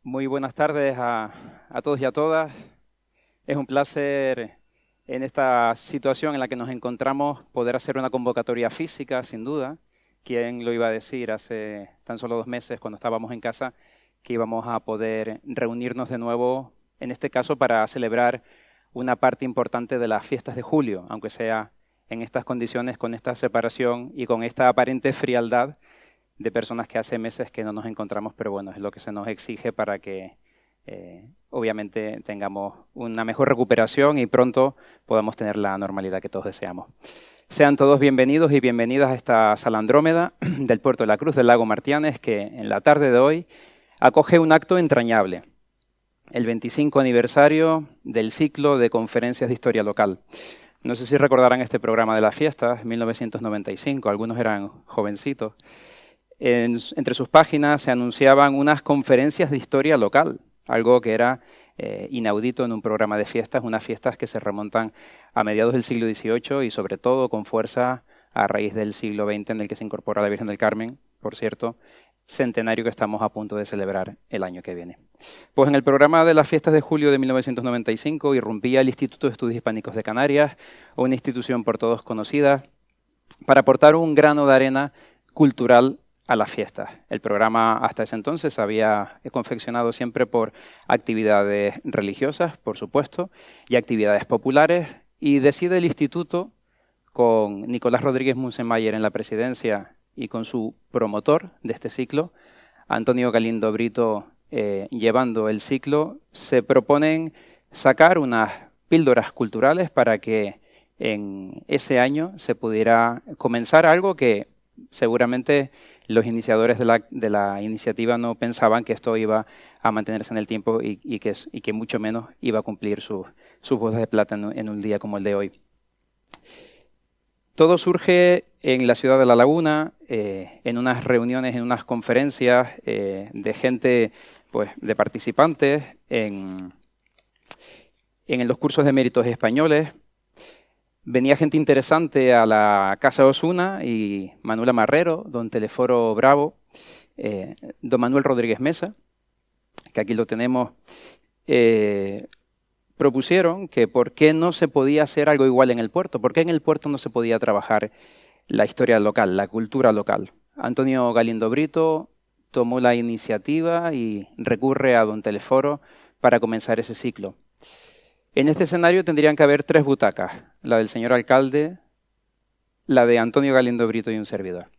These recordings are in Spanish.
Muy buenas tardes a todos y a todas. Es un placer en esta situación en la que nos encontramos poder hacer una convocatoria física, sin duda. ¿Quién lo iba a decir hace tan solo 2 meses cuando estábamos en casa que íbamos a poder reunirnos de nuevo, en este caso para celebrar una parte importante de las fiestas de julio, aunque sea en estas condiciones, con esta separación y con esta aparente frialdad de personas que hace meses que no nos encontramos, pero bueno, es lo que se nos exige para que obviamente tengamos una mejor recuperación y pronto podamos tener la normalidad que todos deseamos. Sean todos bienvenidos y bienvenidas a esta sala Andrómeda del Puerto de la Cruz del Lago Martianes, que en la tarde de hoy acoge un acto entrañable, el 25 aniversario del ciclo de conferencias de historia local. No sé si recordarán este programa de las fiestas, 1995, algunos eran jovencitos. Entre sus páginas se anunciaban unas conferencias de historia local, algo que era inaudito en un programa de fiestas, unas fiestas que se remontan a mediados del siglo XVIII y sobre todo con fuerza a raíz del siglo XX en el que se incorpora la Virgen del Carmen, por cierto, centenario que estamos a punto de celebrar el año que viene. Pues en el programa de las fiestas de julio de 1995 irrumpía el Instituto de Estudios Hispánicos de Canarias, una institución por todos conocida, para aportar un grano de arena cultural a las fiestas. El programa hasta ese entonces había confeccionado siempre por actividades religiosas, por supuesto, y actividades populares, y decide el instituto, con Nicolás Rodríguez Munsenmayer en la presidencia y con su promotor de este ciclo, Antonio Galindo Brito, llevando el ciclo, se proponen sacar unas píldoras culturales para que en ese año se pudiera comenzar algo que seguramente los iniciadores de la iniciativa no pensaban que esto iba a mantenerse en el tiempo y que mucho menos iba a cumplir sus bodas de plata en un día como el de hoy. Todo surge en la ciudad de La Laguna, en unas reuniones, en unas conferencias de gente, pues, de participantes en los cursos de méritos españoles. Venía gente interesante a la Casa Osuna y Manuela Marrero, don Teleforo Bravo, don Manuel Rodríguez Mesa, que aquí lo tenemos, propusieron que por qué no se podía hacer algo igual en el puerto, por qué en el puerto no se podía trabajar la historia local, la cultura local. Antonio Galindo Brito tomó la iniciativa y recurre a don Teleforo para comenzar ese ciclo. En este escenario tendrían que haber 3 butacas, la del señor alcalde, la de Antonio Galindo Brito y un servidor.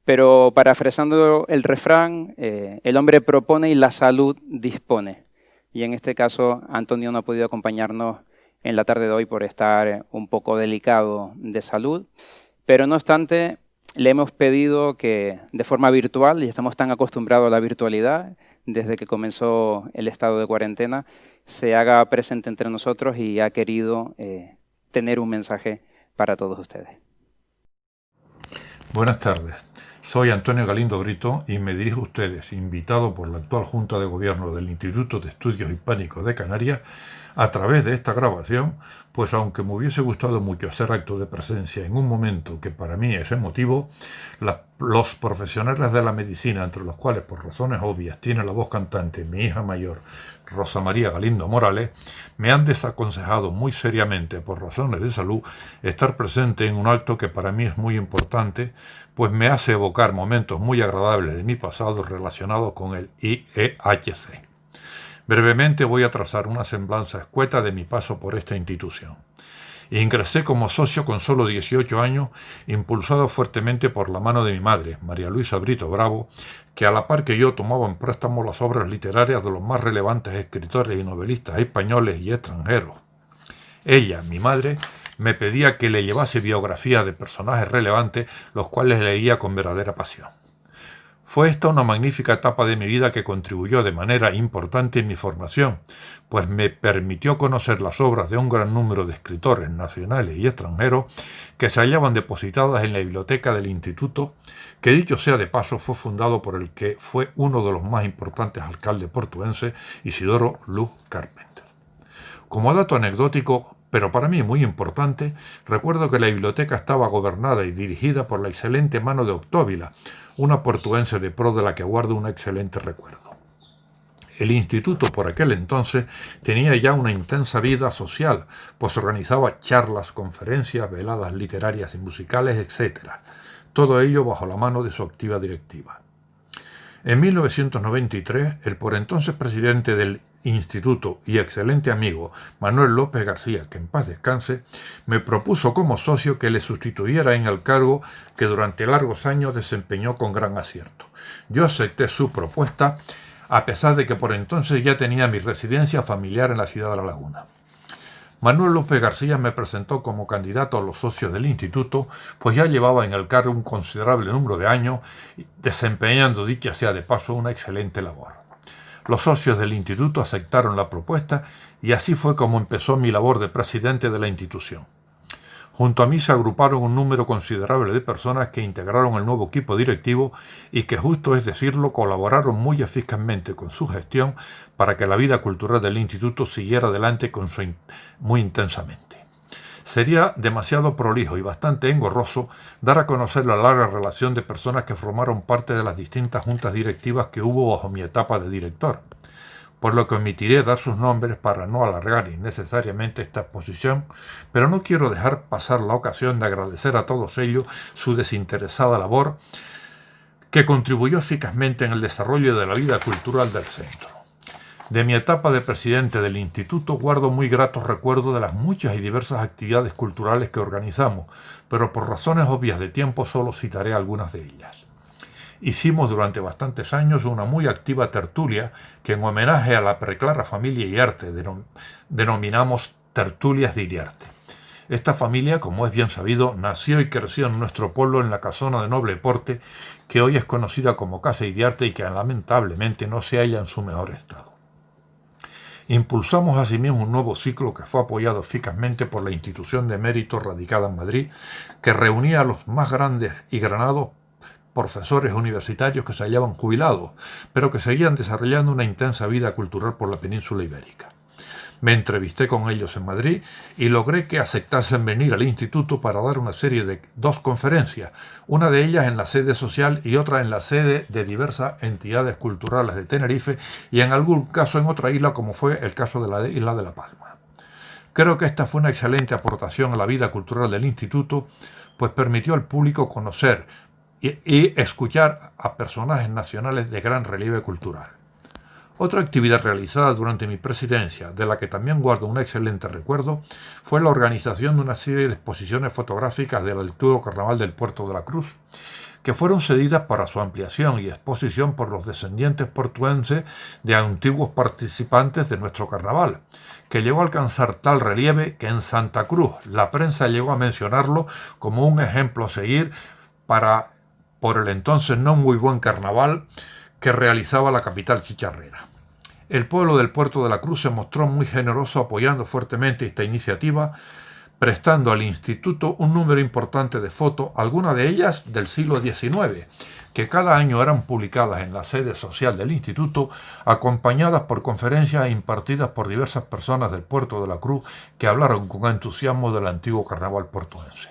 Pero parafraseando el refrán, el hombre propone y la salud dispone. Y en este caso Antonio no ha podido acompañarnos en la tarde de hoy por estar un poco delicado de salud, pero no obstante le hemos pedido que de forma virtual, y estamos tan acostumbrados a la virtualidad desde que comenzó el estado de cuarentena, se haga presente entre nosotros y ha querido tener un mensaje para todos ustedes. Buenas tardes, soy Antonio Galindo Brito y me dirijo a ustedes, invitado por la actual Junta de Gobierno del Instituto de Estudios Hispánicos de Canarias, a través de esta grabación, pues aunque me hubiese gustado mucho hacer acto de presencia en un momento que para mí es emotivo, los profesionales de la medicina, entre los cuales por razones obvias tiene la voz cantante mi hija mayor, Rosa María Galindo Morales, me han desaconsejado muy seriamente por razones de salud estar presente en un acto que para mí es muy importante, pues me hace evocar momentos muy agradables de mi pasado relacionados con el IEHC. Brevemente voy a trazar una semblanza escueta de mi paso por esta institución. Ingresé como socio con solo 18 años, impulsado fuertemente por la mano de mi madre, María Luisa Brito Bravo, que a la par que yo tomaba en préstamo las obras literarias de los más relevantes escritores y novelistas españoles y extranjeros. Ella, mi madre, me pedía que le llevase biografías de personajes relevantes, los cuales leía con verdadera pasión. Fue esta una magnífica etapa de mi vida que contribuyó de manera importante en mi formación, pues me permitió conocer las obras de un gran número de escritores nacionales y extranjeros que se hallaban depositadas en la biblioteca del instituto, que dicho sea de paso fue fundado por el que fue uno de los más importantes alcaldes portuenses, Isidoro Luz Carpenter. Como dato anecdótico, pero para mí muy importante, recuerdo que la biblioteca estaba gobernada y dirigida por la excelente mano de Octóvila, una portuense de pro de la que guardo un excelente recuerdo. El instituto por aquel entonces tenía ya una intensa vida social, pues organizaba charlas, conferencias, veladas literarias y musicales, etc. Todo ello bajo la mano de su activa directiva. En 1993, el por entonces presidente del instituto y excelente amigo Manuel López García, que en paz descanse, me propuso como socio que le sustituyera en el cargo que durante largos años desempeñó con gran acierto. Yo acepté su propuesta, a pesar de que por entonces ya tenía mi residencia familiar en la ciudad de La Laguna. Manuel López García me presentó como candidato a los socios del instituto, pues ya llevaba en el cargo un considerable número de años, desempeñando, dicha sea de paso, una excelente labor. Los socios del instituto aceptaron la propuesta y así fue como empezó mi labor de presidente de la institución. Junto a mí se agruparon un número considerable de personas que integraron el nuevo equipo directivo y que, justo es decirlo, colaboraron muy eficazmente con su gestión para que la vida cultural del instituto siguiera adelante muy intensamente. Sería demasiado prolijo y bastante engorroso dar a conocer la larga relación de personas que formaron parte de las distintas juntas directivas que hubo bajo mi etapa de director, por lo que omitiré dar sus nombres para no alargar innecesariamente esta exposición, pero no quiero dejar pasar la ocasión de agradecer a todos ellos su desinteresada labor que contribuyó eficazmente en el desarrollo de la vida cultural del centro. De mi etapa de presidente del instituto guardo muy gratos recuerdos de las muchas y diversas actividades culturales que organizamos, pero por razones obvias de tiempo solo citaré algunas de ellas. Hicimos durante bastantes años una muy activa tertulia que en homenaje a la preclara familia Iriarte denominamos Tertulias de Iriarte. Esta familia, como es bien sabido, nació y creció en nuestro pueblo en la casona de noble porte que hoy es conocida como Casa Iriarte y que lamentablemente no se halla en su mejor estado. Impulsamos asimismo un nuevo ciclo que fue apoyado eficazmente por la institución de mérito radicada en Madrid, que reunía a los más grandes y granados profesores universitarios que se hallaban jubilados, pero que seguían desarrollando una intensa vida cultural por la península ibérica. Me entrevisté con ellos en Madrid y logré que aceptasen venir al instituto para dar una serie de 2 conferencias, una de ellas en la sede social y otra en la sede de diversas entidades culturales de Tenerife y en algún caso en otra isla, como fue el caso de la isla de La Palma. Creo que esta fue una excelente aportación a la vida cultural del instituto, pues permitió al público conocer y escuchar a personajes nacionales de gran relieve cultural. Otra actividad realizada durante mi presidencia, de la que también guardo un excelente recuerdo, fue la organización de una serie de exposiciones fotográficas del antiguo Carnaval del Puerto de la Cruz, que fueron cedidas para su ampliación y exposición por los descendientes portuenses de antiguos participantes de nuestro carnaval, que llegó a alcanzar tal relieve que en Santa Cruz la prensa llegó a mencionarlo como un ejemplo a seguir por el entonces no muy buen carnaval que realizaba la capital chicharrera. El pueblo del Puerto de la Cruz se mostró muy generoso apoyando fuertemente esta iniciativa, prestando al instituto un número importante de fotos, algunas de ellas del siglo XIX, que cada año eran publicadas en la sede social del instituto, acompañadas por conferencias impartidas por diversas personas del Puerto de la Cruz que hablaron con entusiasmo del antiguo carnaval portuense.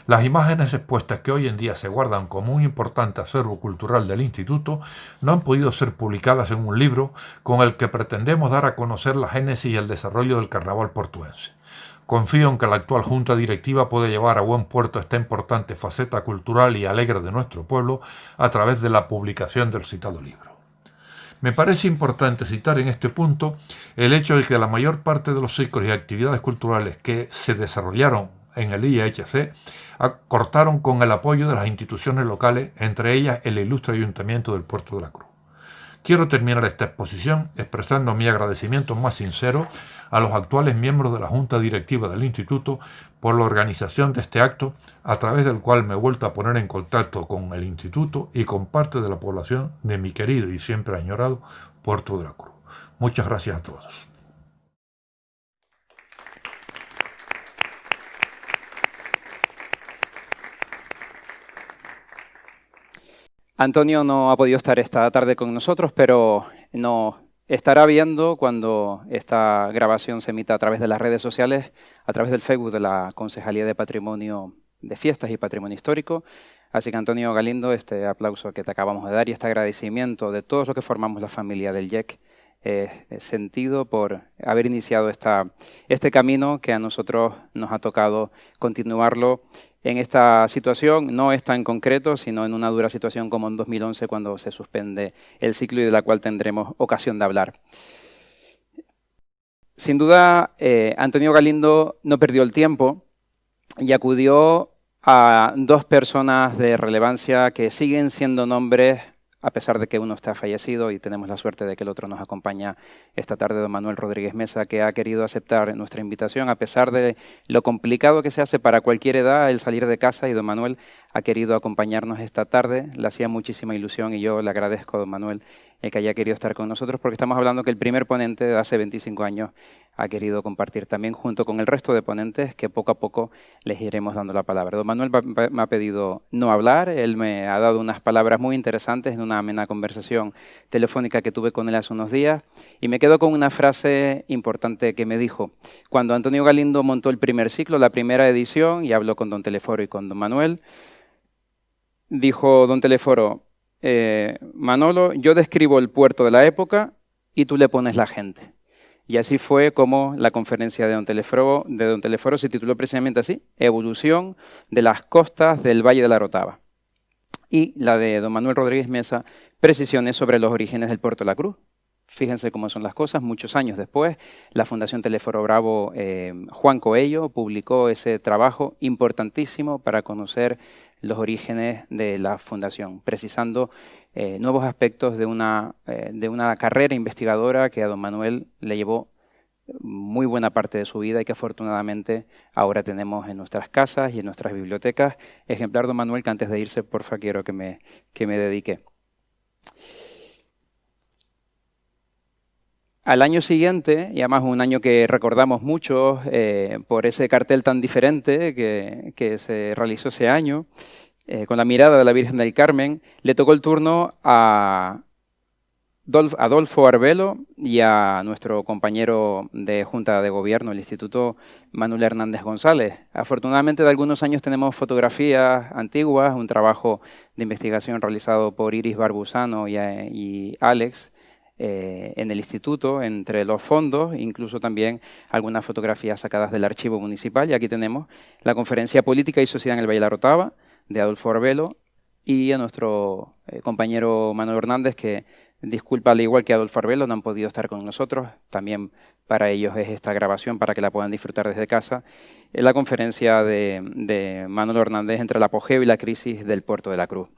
Las imágenes expuestas que hoy en día se guardan como un importante acervo cultural del instituto no han podido ser publicadas en un libro con el que pretendemos dar a conocer la génesis y el desarrollo del carnaval portuense. Confío en que la actual junta directiva puede llevar a buen puerto esta importante faceta cultural y alegre de nuestro pueblo a través de la publicación del citado libro. Me parece importante citar en este punto el hecho de que la mayor parte de los ciclos y actividades culturales que se desarrollaron en el IHC cortaron con el apoyo de las instituciones locales, entre ellas el ilustre Ayuntamiento del Puerto de la Cruz. Quiero terminar esta exposición expresando mi agradecimiento más sincero a los actuales miembros de la Junta Directiva del Instituto por la organización de este acto, a través del cual me he vuelto a poner en contacto con el Instituto y con parte de la población de mi querido y siempre añorado Puerto de la Cruz. Muchas gracias a todos. Antonio no ha podido estar esta tarde con nosotros, pero nos estará viendo cuando esta grabación se emita a través de las redes sociales, a través del Facebook de la Concejalía de Patrimonio de Fiestas y Patrimonio Histórico. Así que, Antonio Galindo, este aplauso que te acabamos de dar y este agradecimiento de todos los que formamos la familia del IEC sentido por haber iniciado este camino que a nosotros nos ha tocado continuarlo en esta situación, no esta en concreto, sino en una dura situación como en 2011 cuando se suspende el ciclo y de la cual tendremos ocasión de hablar. Sin duda, Antonio Galindo no perdió el tiempo y acudió a dos personas de relevancia que siguen siendo nombres, a pesar de que uno está fallecido y tenemos la suerte de que el otro nos acompaña esta tarde, don Manuel Rodríguez Mesa, que ha querido aceptar nuestra invitación, a pesar de lo complicado que se hace para cualquier edad el salir de casa, y don Manuel ha querido acompañarnos esta tarde. Le hacía muchísima ilusión y yo le agradezco a don Manuel el que haya querido estar con nosotros, porque estamos hablando que el primer ponente de hace 25 años ha querido compartir también junto con el resto de ponentes que poco a poco les iremos dando la palabra. Don Manuel me ha pedido no hablar, él me ha dado unas palabras muy interesantes en una amena conversación telefónica que tuve con él hace unos días y me quedo con una frase importante que me dijo. Cuando Antonio Galindo montó el primer ciclo, la primera edición, y habló con don Teleforo y con don Manuel, dijo don Teleforo: Manolo, yo describo el puerto de la época y tú le pones la gente. Y así fue como la conferencia de don Teleforo se tituló precisamente así: Evolución de las costas del Valle de la Orotava. Y la de don Manuel Rodríguez Mesa, Precisiones sobre los orígenes del Puerto de la Cruz. Fíjense cómo son las cosas. Muchos años después, la Fundación Teleforo Bravo, Juan Coello, publicó ese trabajo importantísimo para conocer los orígenes de la Fundación, precisando nuevos aspectos de una carrera investigadora que a don Manuel le llevó muy buena parte de su vida y que afortunadamente ahora tenemos en nuestras casas y en nuestras bibliotecas. Ejemplar, don Manuel, que antes de irse, porfa, quiero que me dedique. Al año siguiente, y además un año que recordamos mucho por ese cartel tan diferente que se realizó ese año, con la mirada de la Virgen del Carmen, le tocó el turno a Adolfo Arbelo y a nuestro compañero de Junta de Gobierno, el Instituto Manuel Hernández González. Afortunadamente, de algunos años tenemos fotografías antiguas, un trabajo de investigación realizado por Iris Barbusano y Alex, en el instituto, entre los fondos, incluso también algunas fotografías sacadas del archivo municipal. Y aquí tenemos la conferencia Política y Sociedad en el Valle de la Orotava, de Adolfo Arbelo, y a nuestro compañero Manuel Hernández, que, disculpa, al igual que Adolfo Arbelo, no han podido estar con nosotros. También para ellos es esta grabación para que la puedan disfrutar desde casa. La conferencia de Manuel Hernández entre el apogeo y la crisis del Puerto de la Cruz.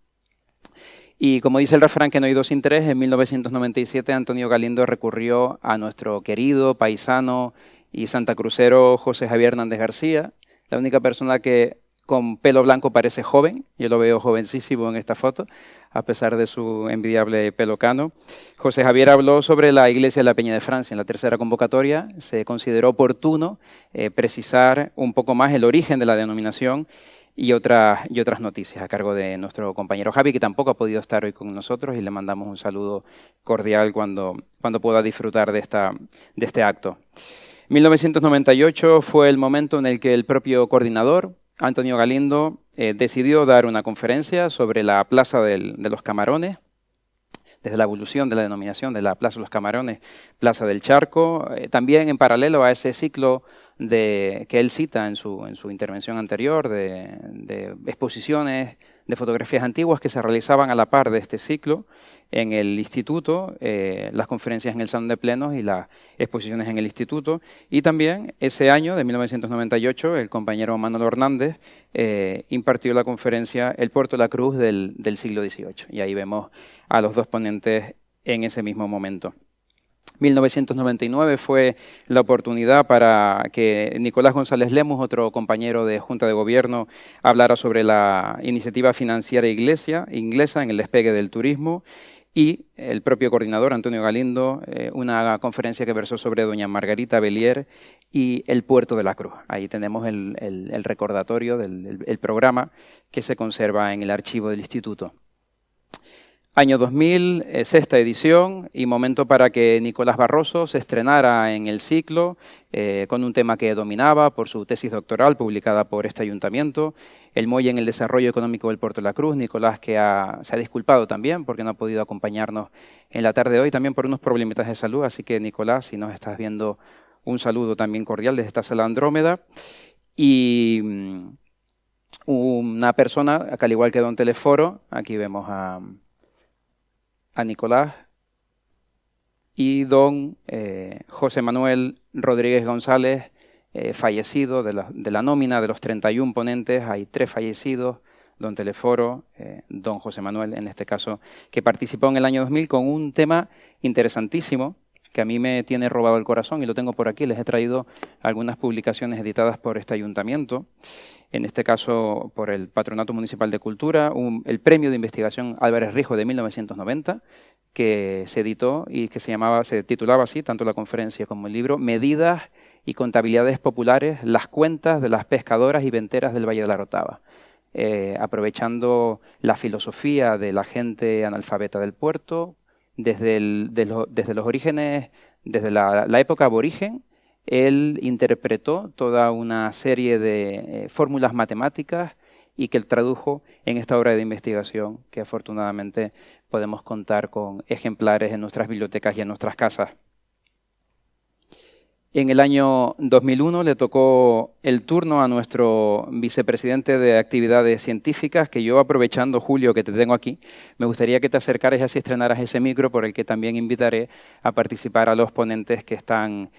Y como dice el refrán que no hay dos sin tres, en 1997 Antonio Galindo recurrió a nuestro querido paisano y santacrucero José Javier Hernández García, la única persona que con pelo blanco parece joven. Yo lo veo jovencísimo en esta foto, a pesar de su envidiable pelo cano. José Javier habló sobre la Iglesia de la Peña de Francia. En la tercera convocatoria se consideró oportuno precisar un poco más el origen de la denominación y otras noticias a cargo de nuestro compañero Javi, que tampoco ha podido estar hoy con nosotros, y le mandamos un saludo cordial cuando pueda disfrutar de este acto. 1998 fue el momento en el que el propio coordinador, Antonio Galindo, decidió dar una conferencia sobre la Plaza de los Camarones, desde la evolución de la denominación de la Plaza de los Camarones, Plaza del Charco, también en paralelo a ese ciclo que él cita en su intervención anterior, de exposiciones de fotografías antiguas que se realizaban a la par de este ciclo en el instituto, las conferencias en el Salón de Plenos y las exposiciones en el instituto. Y también ese año, de 1998, el compañero Manuel Hernández impartió la conferencia El Puerto de la Cruz del siglo XVIII. Y ahí vemos a los dos ponentes en ese mismo momento. 1999 fue la oportunidad para que Nicolás González Lemus, otro compañero de Junta de Gobierno, hablara sobre la iniciativa financiera inglesa en el despegue del turismo, y el propio coordinador, Antonio Galindo, una conferencia que versó sobre doña Margarita Bellier y el Puerto de la Cruz. Ahí tenemos el recordatorio del programa que se conserva en el archivo del instituto. Año 2000, sexta edición, y momento para que Nicolás Barroso se estrenara en el ciclo con un tema que dominaba por su tesis doctoral publicada por este ayuntamiento, el muelle en el desarrollo económico del Puerto de la Cruz. Nicolás, que se ha disculpado también porque no ha podido acompañarnos en la tarde de hoy, también por unos problemitas de salud. Así que, Nicolás, si nos estás viendo, un saludo también cordial desde esta sala Andrómeda. Y una persona, al igual que don Teleforo, aquí vemos a Nicolás, y don José Manuel Rodríguez González, fallecido de la nómina de los 31 ponentes. Hay 3 fallecidos, don Teleforo, don José Manuel, en este caso, que participó en el año 2000 con un tema interesantísimo que a mí me tiene robado el corazón, y lo tengo por aquí. Les he traído algunas publicaciones editadas por este ayuntamiento, en este caso por el Patronato Municipal de Cultura, el Premio de Investigación Álvarez Rijo de 1990, que se editó y que se titulaba así, tanto la conferencia como el libro, Medidas y Contabilidades Populares, las cuentas de las pescadoras y venteras del Valle de la Rotava. Aprovechando la filosofía de la gente analfabeta del puerto, desde los orígenes, desde la época aborigen, él interpretó toda una serie de fórmulas matemáticas y que él tradujo en esta obra de investigación, que afortunadamente podemos contar con ejemplares en nuestras bibliotecas y en nuestras casas. En el año 2001 le tocó el turno a nuestro vicepresidente de Actividades Científicas, que yo, aprovechando, Julio, que te tengo aquí, me gustaría que te acercaras y así estrenaras ese micro, por el que también invitaré a participar a los ponentes que están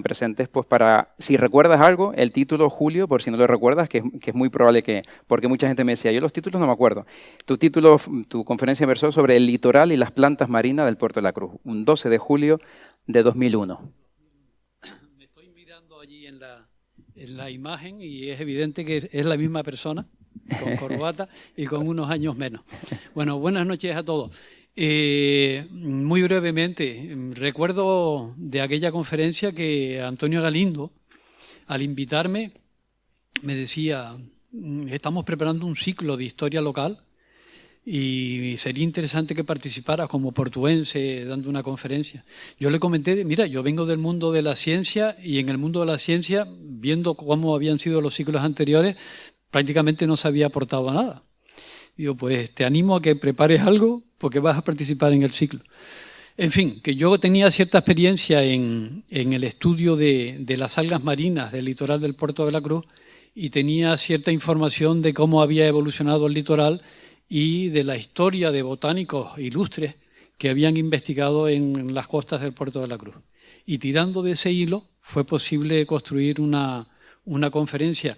presentes. Pues para, si recuerdas algo, el título, Julio, por si no lo recuerdas, que es muy probable que, porque mucha gente me decía, yo los títulos no me acuerdo. Tu conferencia versó sobre el litoral y las plantas marinas del Puerto de la Cruz, un 12 de julio de 2001. En la imagen, y es evidente que es la misma persona, con corbata y con unos años menos. Bueno, buenas noches a todos. Muy brevemente, recuerdo de aquella conferencia que Antonio Galindo, al invitarme, me decía, estamos preparando un ciclo de historia local y sería interesante que participaras como portuense dando una conferencia. Yo le comenté, mira, yo vengo del mundo de la ciencia, y en el mundo de la ciencia, viendo cómo habían sido los ciclos anteriores, prácticamente no se había aportado nada. Digo, pues te animo a que prepares algo porque vas a participar en el ciclo. En fin, que yo tenía cierta experiencia en el estudio de las algas marinas del litoral del Puerto de la Cruz, y tenía cierta información de cómo había evolucionado el litoral y de la historia de botánicos ilustres que habían investigado en las costas del Puerto de la Cruz. Y tirando de ese hilo fue posible construir una conferencia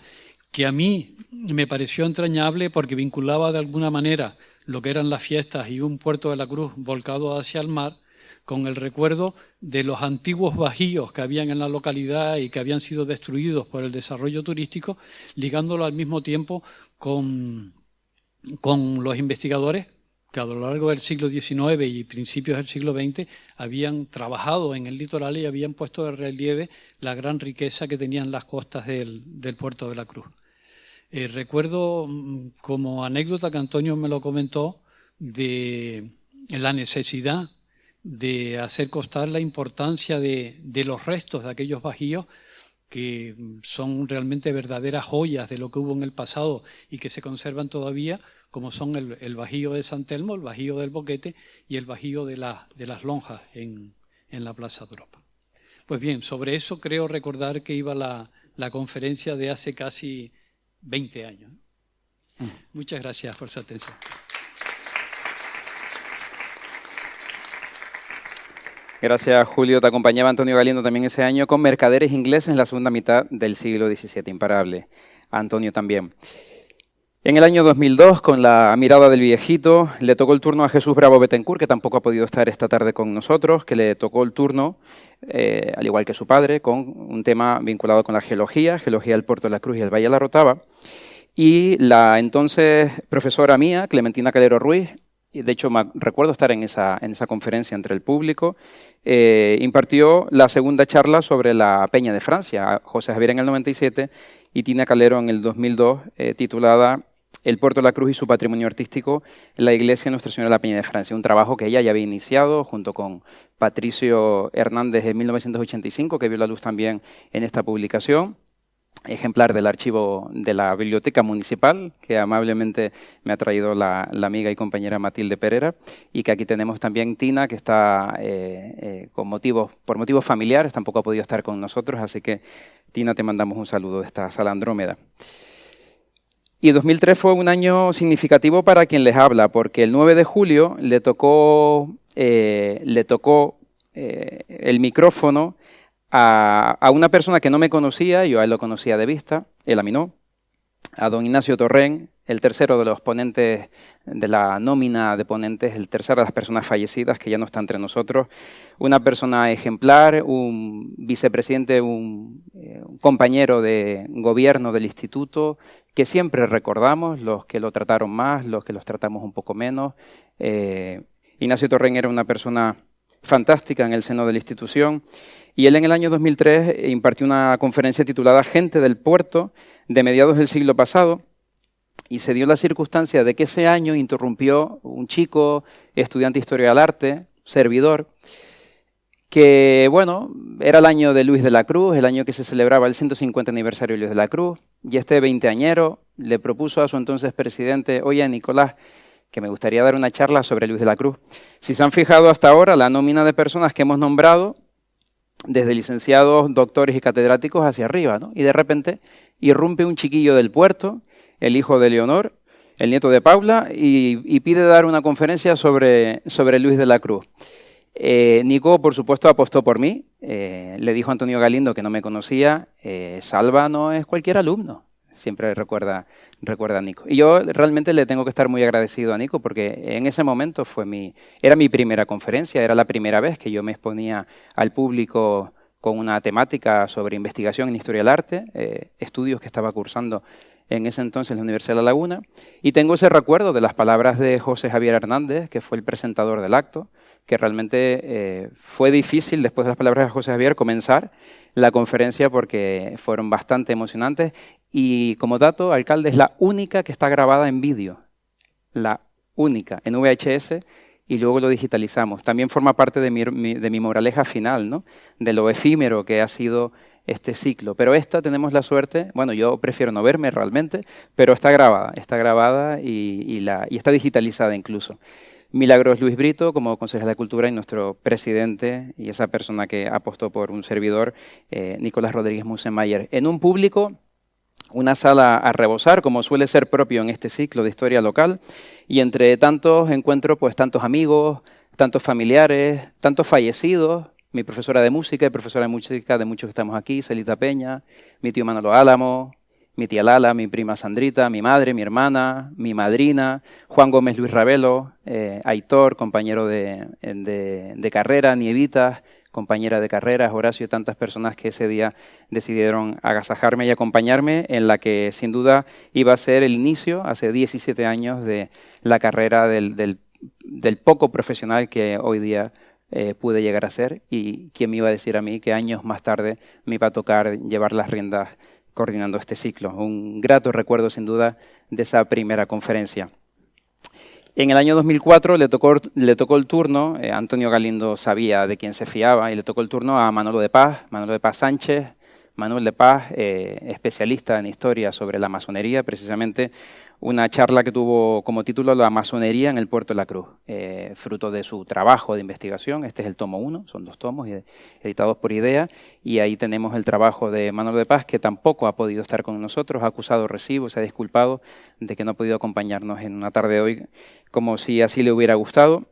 que a mí me pareció entrañable, porque vinculaba de alguna manera lo que eran las fiestas y un Puerto de la Cruz volcado hacia el mar, con el recuerdo de los antiguos bajíos que habían en la localidad y que habían sido destruidos por el desarrollo turístico, ligándolo al mismo tiempo con los investigadores que a lo largo del siglo XIX y principios del siglo XX habían trabajado en el litoral y habían puesto de relieve la gran riqueza que tenían las costas del Puerto de la Cruz. Recuerdo como anécdota que Antonio me lo comentó, de la necesidad de hacer constar la importancia de los restos de aquellos bajíos, que son realmente verdaderas joyas de lo que hubo en el pasado y que se conservan todavía, como son el Bajío de San Telmo, el Bajío del Boquete y el Bajío de las Lonjas en la Plaza de Europa. Pues bien, sobre eso creo recordar que iba la conferencia de hace casi 20 años. Muchas gracias por su atención. Gracias, Julio. Te acompañaba Antonio Galindo también ese año con Mercaderes Ingleses en la segunda mitad del siglo XVII. Imparable. Antonio también. En el año 2002, con La mirada del viejito, le tocó el turno a Jesús Bravo Betancourt, que tampoco ha podido estar esta tarde con nosotros, que le tocó el turno, al igual que su padre, con un tema vinculado con la geología del Puerto de la Cruz y el Valle de la Rotava. Y la entonces profesora mía, Clementina Calero Ruiz, y de hecho recuerdo estar en esa conferencia entre el público, impartió la segunda charla sobre la Peña de Francia, José Javier en el 97 y Tina Calero en el 2002, titulada el Puerto de la Cruz y su patrimonio artístico en la iglesia de Nuestra Señora de la Peña de Francia, un trabajo que ella ya había iniciado junto con Patricio Hernández en 1985, que vio la luz también en esta publicación. Ejemplar del archivo de la Biblioteca Municipal, que amablemente me ha traído la amiga y compañera Matilde Pereira, y que aquí tenemos también Tina, que está por motivos familiares, tampoco ha podido estar con nosotros, así que Tina, te mandamos un saludo de esta sala Andrómeda. Y 2003 fue un año significativo para quien les habla, porque el 9 de julio le tocó el micrófono a una persona que no me conocía, yo a él lo conocía de vista, él a mí no, a don Ignacio Torrén, el tercero de los ponentes de la nómina de ponentes, el tercero de las personas fallecidas que ya no está entre nosotros, una persona ejemplar, un vicepresidente, un compañero de gobierno del instituto, que siempre recordamos, los que lo trataron más, los que los tratamos un poco menos. Ignacio Torrén era una persona fantástica en el seno de la institución, y él en el año 2003 impartió una conferencia titulada Gente del Puerto, de mediados del siglo pasado, y se dio la circunstancia de que ese año interrumpió un chico, estudiante de Historia del Arte, servidor, que, bueno, era el año de Luis de la Cruz, el año que se celebraba el 150 aniversario de Luis de la Cruz, y este veinteañero le propuso a su entonces presidente: oye, Nicolás, que me gustaría dar una charla sobre Luis de la Cruz. Si se han fijado hasta ahora, la nómina de personas que hemos nombrado, desde licenciados, doctores y catedráticos hacia arriba, ¿no? Y de repente irrumpe un chiquillo del puerto, el hijo de Leonor, el nieto de Paula, y pide dar una conferencia sobre Luis de la Cruz. Nico, por supuesto, apostó por mí. Le dijo a Antonio Galindo, que no me conocía: Salva no es cualquier alumno. Siempre recuerda a Nico. Y yo realmente le tengo que estar muy agradecido a Nico, porque en ese momento era mi primera conferencia, era la primera vez que yo me exponía al público con una temática sobre investigación en Historia del Arte, estudios que estaba cursando en ese entonces en la Universidad de La Laguna, y tengo ese recuerdo de las palabras de José Javier Hernández, que fue el presentador del acto, que realmente fue difícil, después de las palabras de José Javier, comenzar la conferencia porque fueron bastante emocionantes. Y como dato, alcalde, es la única que está grabada en vídeo, la única, en VHS, y luego lo digitalizamos. También forma parte de mi moraleja final, ¿no? De lo efímero que ha sido este ciclo. Pero esta tenemos la suerte, bueno, yo prefiero no verme realmente, pero está grabada y está digitalizada incluso. Milagros Luis Brito, como concejal de Cultura, y nuestro presidente, y esa persona que apostó por un servidor, Nicolás Rodríguez Musenmayer. En un público, una sala a rebosar, como suele ser propio en este ciclo de historia local, y entre tantos encuentro, pues tantos amigos, tantos familiares, tantos fallecidos, mi profesora de música y profesora de música de muchos que estamos aquí, Celita Peña, mi tío Manolo Álamo, mi tía Lala, mi prima Sandrita, mi madre, mi hermana, mi madrina, Juan Gómez Luis Ravelo, Aitor, compañero de carrera, Nievitas, compañera de carreras, Horacio, y tantas personas que ese día decidieron agasajarme y acompañarme en la que sin duda iba a ser el inicio, hace 17 años, de la carrera del poco profesional que hoy día pude llegar a ser, y quién me iba a decir a mí que años más tarde me iba a tocar llevar las riendas coordinando este ciclo. Un grato recuerdo sin duda de esa primera conferencia. En el año 2004 le tocó el turno, Antonio Galindo sabía de quién se fiaba, y le tocó el turno a Manolo de Paz Sánchez. Manuel de Paz, especialista en historia sobre la masonería, precisamente una charla que tuvo como título La masonería en el Puerto de la Cruz, fruto de su trabajo de investigación. Este es el tomo 1, son 2 tomos editados por IDEA, y ahí tenemos el trabajo de Manolo de Paz, que tampoco ha podido estar con nosotros, ha acusado recibo, se ha disculpado de que no ha podido acompañarnos en una tarde de hoy, como si así le hubiera gustado.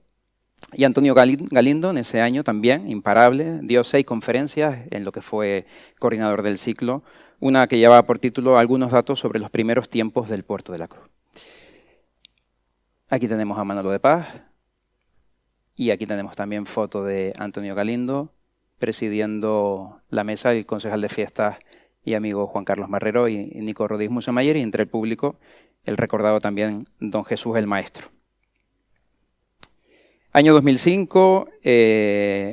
Y Antonio Galindo, en ese año también, imparable, dio 6 conferencias en lo que fue coordinador del ciclo, una que llevaba por título Algunos datos sobre los primeros tiempos del Puerto de la Cruz. Aquí tenemos a Manolo de Paz, y aquí tenemos también foto de Antonio Galindo presidiendo la mesa, el concejal de fiestas y amigo Juan Carlos Marrero y Nico Rodríguez Musenmayer, y entre el público el recordado también don Jesús el Maestro. Año 2005,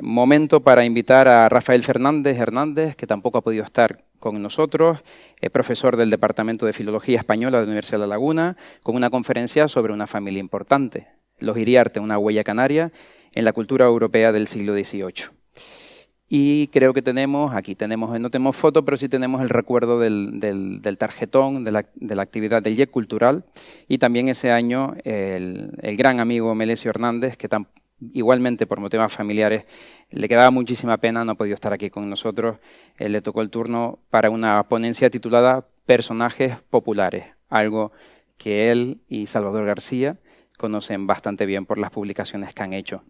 momento para invitar a Rafael Fernández Hernández, que tampoco ha podido estar con nosotros, profesor del Departamento de Filología Española de la Universidad de La Laguna, con una conferencia sobre una familia importante, los Iriarte, una huella canaria en la cultura europea del siglo XVIII. Y creo que tenemos, aquí tenemos, no tenemos foto, pero sí tenemos el recuerdo del tarjetón, de la actividad del IEC Cultural, y también ese año el gran amigo Melesio Hernández, que igualmente por motivos familiares le quedaba muchísima pena, no ha podido estar aquí con nosotros, le tocó el turno para una ponencia titulada Personajes populares, algo que él y Salvador García conocen bastante bien por las publicaciones que han hecho.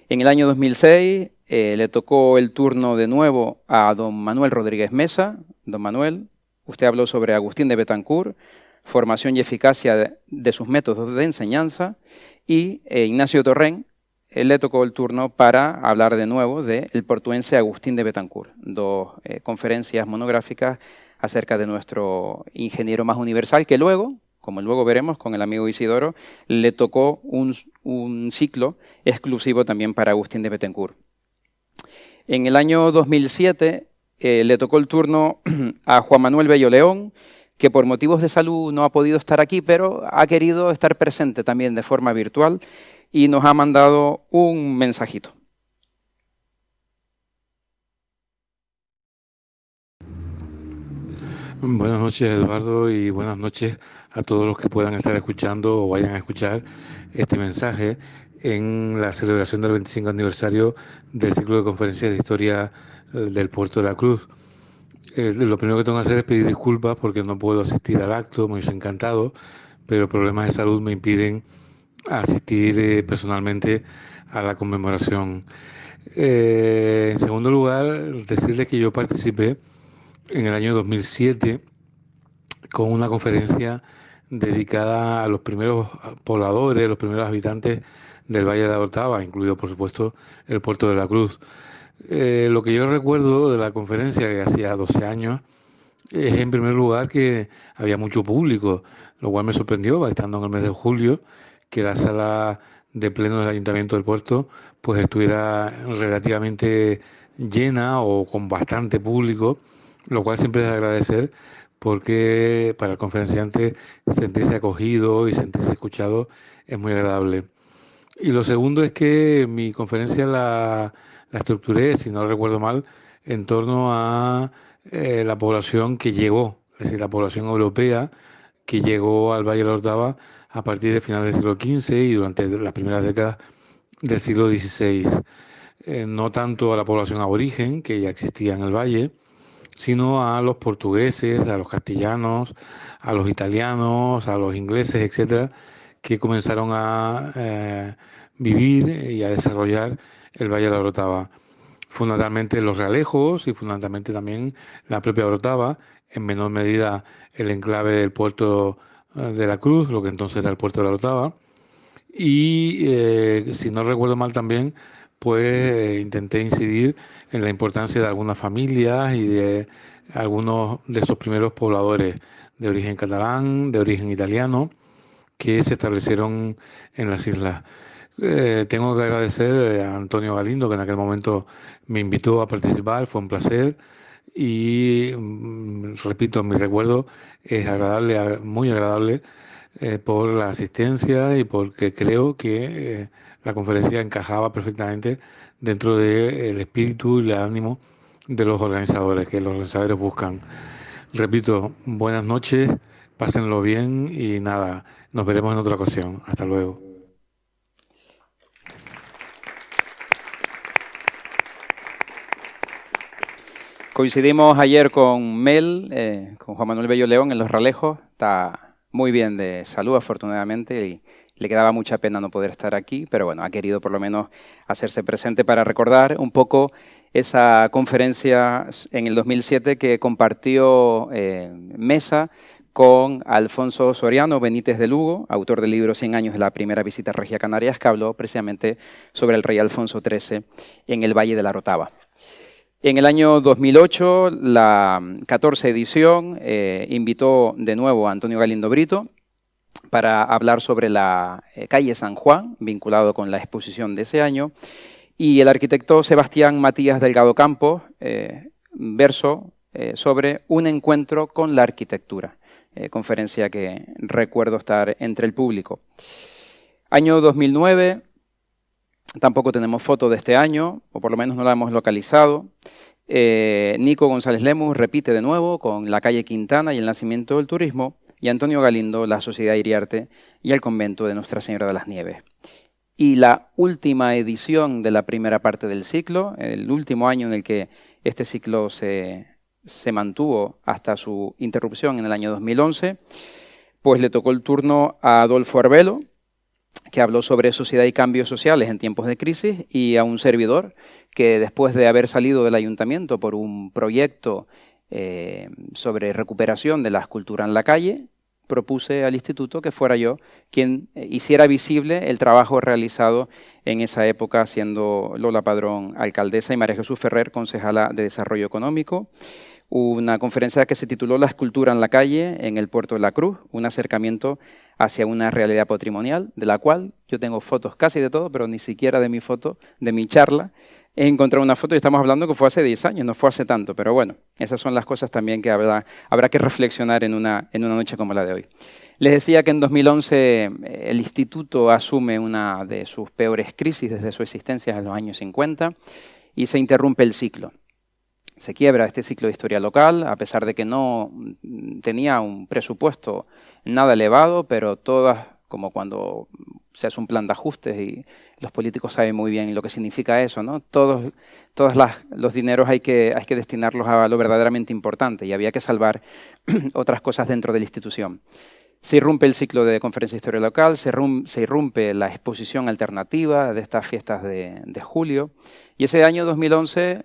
En el año 2006 le tocó el turno de nuevo a don Manuel Rodríguez Mesa. Don Manuel, usted habló sobre Agustín de Betancourt, formación y eficacia de sus métodos de enseñanza, y Ignacio Torrent, le tocó el turno para hablar de nuevo del portuense Agustín de Betancourt, dos conferencias monográficas acerca de nuestro ingeniero más universal, que luego, como luego veremos con el amigo Isidoro, le tocó un ciclo exclusivo también para Agustín de Betancourt. En el año 2007 le tocó el turno a Juan Manuel Bello León, que por motivos de salud no ha podido estar aquí, pero ha querido estar presente también de forma virtual y nos ha mandado un mensajito. Buenas noches, Eduardo, y buenas noches a todos los que puedan estar escuchando o vayan a escuchar este mensaje en la celebración del 25 aniversario del ciclo de conferencias de historia del Puerto de la Cruz. Lo primero que tengo que hacer es pedir disculpas porque no puedo asistir al acto, me hubiese encantado, pero problemas de salud me impiden asistir personalmente a la conmemoración. En segundo lugar, decirles que yo participé en el año 2007 con una conferencia dedicada a los primeros pobladores, los primeros habitantes del Valle de la Orotava, incluido por supuesto el Puerto de la Cruz. Lo que yo recuerdo de la conferencia, que hacía 12 años, es en primer lugar que había mucho público, lo cual me sorprendió, estando en el mes de julio, que la sala de pleno del Ayuntamiento del Puerto pues estuviera relativamente llena o con bastante público, lo cual siempre es de agradecer, porque para el conferenciante sentirse acogido y sentirse escuchado es muy agradable. Y lo segundo es que mi conferencia la estructuré, si no recuerdo mal, en torno a la población que llegó, es decir, la población europea que llegó al Valle de la Orotava a partir de finales del siglo XV y durante las primeras décadas del siglo XVI. No tanto a la población aborigen, que ya existía en el valle, sino a los portugueses, a los castellanos, a los italianos, a los ingleses, etcétera, que comenzaron a vivir y a desarrollar el Valle de la Orotava. Fundamentalmente los realejos y fundamentalmente también la propia Orotava, en menor medida el enclave del Puerto de la Cruz, lo que entonces era el Puerto de la Orotava. Y si no recuerdo mal también, pues intenté incidir en la importancia de algunas familias y de algunos de esos primeros pobladores de origen catalán, de origen italiano, que se establecieron en las islas. Tengo que agradecer a Antonio Galindo, que en aquel momento me invitó a participar, fue un placer y repito, mi recuerdo es agradable, muy agradable, por la asistencia y porque creo que la conferencia encajaba perfectamente dentro del espíritu y el ánimo de los organizadores, que los organizadores buscan. Repito, buenas noches, pásenlo bien y nada, nos veremos en otra ocasión. Hasta luego. Coincidimos ayer con Mel, con Juan Manuel Bello León en Los Ralejos. Está muy bien de salud, afortunadamente, y le quedaba mucha pena no poder estar aquí, pero bueno, ha querido por lo menos hacerse presente para recordar un poco esa conferencia en el 2007 que compartió Mesa con Alfonso Soriano Benítez de Lugo, autor del libro 100 años de la primera visita regia a Canarias, que habló precisamente sobre el rey Alfonso XIII en el Valle de la Orotava. En el año 2008, la 14 edición invitó de nuevo a Antonio Galindo Brito para hablar sobre la calle San Juan, vinculado con la exposición de ese año, y el arquitecto Sebastián Matías Delgado Campos, verso sobre un encuentro con la arquitectura, conferencia que recuerdo estar entre el público. Año 2009, tampoco tenemos foto de este año, o por lo menos no la hemos localizado. Nico González Lemus repite de nuevo con la calle Quintana y el nacimiento del turismo, y Antonio Galindo, la Sociedad Iriarte y el convento de Nuestra Señora de las Nieves. Y la última edición de la primera parte del ciclo, el último año en el que este ciclo se mantuvo hasta su interrupción en el año 2011, pues le tocó el turno a Adolfo Arbelo, que habló sobre sociedad y cambios sociales en tiempos de crisis, y a un servidor que, después de haber salido del ayuntamiento por un proyecto sobre recuperación de la escultura en la calle, propuse al instituto que fuera yo quien hiciera visible el trabajo realizado en esa época, siendo Lola Padrón alcaldesa y María Jesús Ferrer concejala de Desarrollo Económico. Una conferencia que se tituló La escultura en la calle en el Puerto de la Cruz, un acercamiento hacia una realidad patrimonial, de la cual yo tengo fotos casi de todo, pero ni siquiera de mi foto, de mi charla. He encontrado una foto y estamos hablando que fue hace 10 años, no fue hace tanto, pero bueno, esas son las cosas también que habrá que reflexionar en una noche como la de hoy. Les decía que en 2011 el instituto asume una de sus peores crisis desde su existencia en los años 50 y se interrumpe el ciclo. Se quiebra este ciclo de historia local, a pesar de que no tenía un presupuesto nada elevado, pero todas, como cuando se hace un plan de ajustes y los políticos saben muy bien lo que significa eso, ¿no? Todos los dineros hay que destinarlos a lo verdaderamente importante y había que salvar otras cosas dentro de la institución. Se irrumpe el ciclo de conferencia de historia local, se irrumpe la exposición alternativa de estas fiestas de julio, y ese año 2011,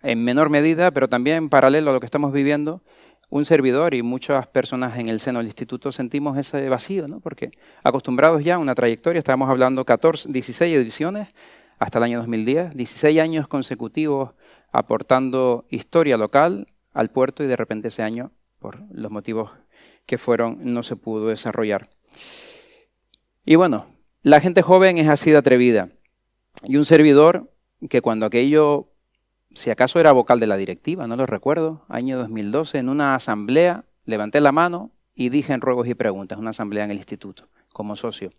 en menor medida, pero también en paralelo a lo que estamos viviendo, un servidor y muchas personas en el seno del instituto sentimos ese vacío, ¿no? Porque acostumbrados ya a una trayectoria, estábamos hablando 16 ediciones hasta el año 2010, 16 años consecutivos aportando historia local al puerto, y de repente ese año, por los motivos que fueron, no se pudo desarrollar. Y bueno, la gente joven es así de atrevida. Y un servidor que cuando aquello, si acaso era vocal de la directiva, no lo recuerdo, año 2012, en una asamblea, levanté la mano y dije en ruegos y preguntas, una asamblea en el instituto, como socio.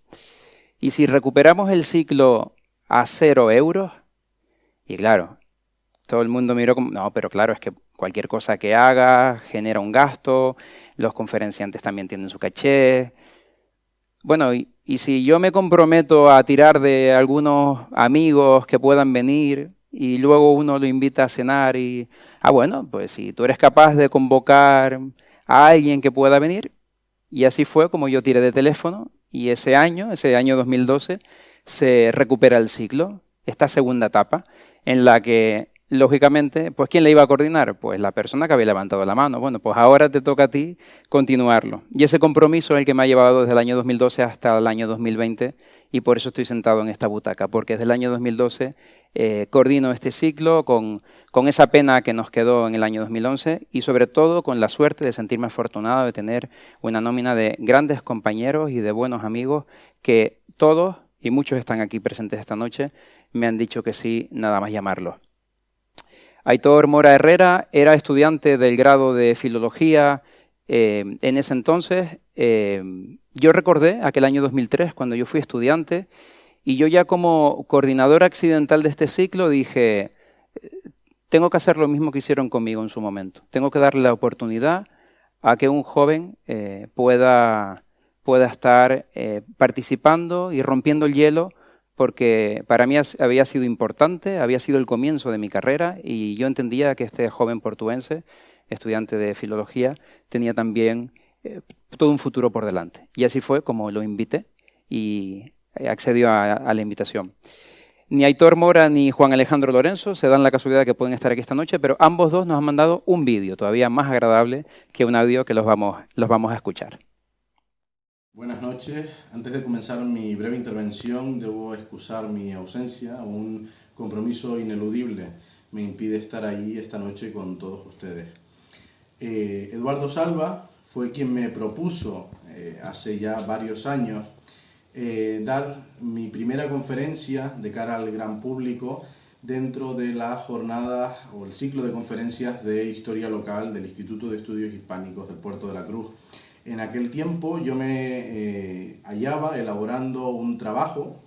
Y si recuperamos el ciclo a 0 euros, y claro, todo el mundo miró como, no, pero claro, es que cualquier cosa que haga genera un gasto, los conferenciantes también tienen su caché. Bueno, y si yo me comprometo a tirar de algunos amigos que puedan venir, y luego uno lo invita a cenar y, bueno, pues si tú eres capaz de convocar a alguien que pueda venir, y así fue como yo tiré de teléfono, y ese año 2012, se recupera el ciclo, esta segunda etapa, en la que, lógicamente, pues ¿quién le iba a coordinar? Pues la persona que había levantado la mano. Bueno, pues ahora te toca a ti continuarlo. Y ese compromiso es el que me ha llevado desde el año 2012 hasta el año 2020, y por eso estoy sentado en esta butaca, porque desde el año 2012 coordino este ciclo con esa pena que nos quedó en el año 2011 y sobre todo con la suerte de sentirme afortunado de tener una nómina de grandes compañeros y de buenos amigos que todos, y muchos están aquí presentes esta noche, me han dicho que sí, nada más llamarlos. Aitor Mora Herrera era estudiante del grado de Filología en ese entonces. Yo recordé aquel año 2003 cuando yo fui estudiante, y yo ya como coordinador accidental de este ciclo dije, tengo que hacer lo mismo que hicieron conmigo en su momento. Tengo que darle la oportunidad a que un joven pueda estar participando y rompiendo el hielo, porque para mí había sido importante, había sido el comienzo de mi carrera, y yo entendía que este joven portuense, estudiante de Filología, tenía también todo un futuro por delante. Y así fue como lo invité y accedió a la invitación. Ni Aitor Mora ni Juan Alejandro Lorenzo se dan la casualidad de que pueden estar aquí esta noche, pero ambos dos nos han mandado un vídeo todavía más agradable que un audio que los vamos a escuchar. Buenas noches. Antes de comenzar mi breve intervención, debo excusar mi ausencia. Un compromiso ineludible me impide estar ahí esta noche con todos ustedes. Eduardo Salva fue quien me propuso hace ya varios años, dar mi primera conferencia de cara al gran público dentro de las jornadas o el ciclo de conferencias de historia local del Instituto de Estudios Hispánicos del Puerto de la Cruz. En aquel tiempo yo me hallaba elaborando un trabajo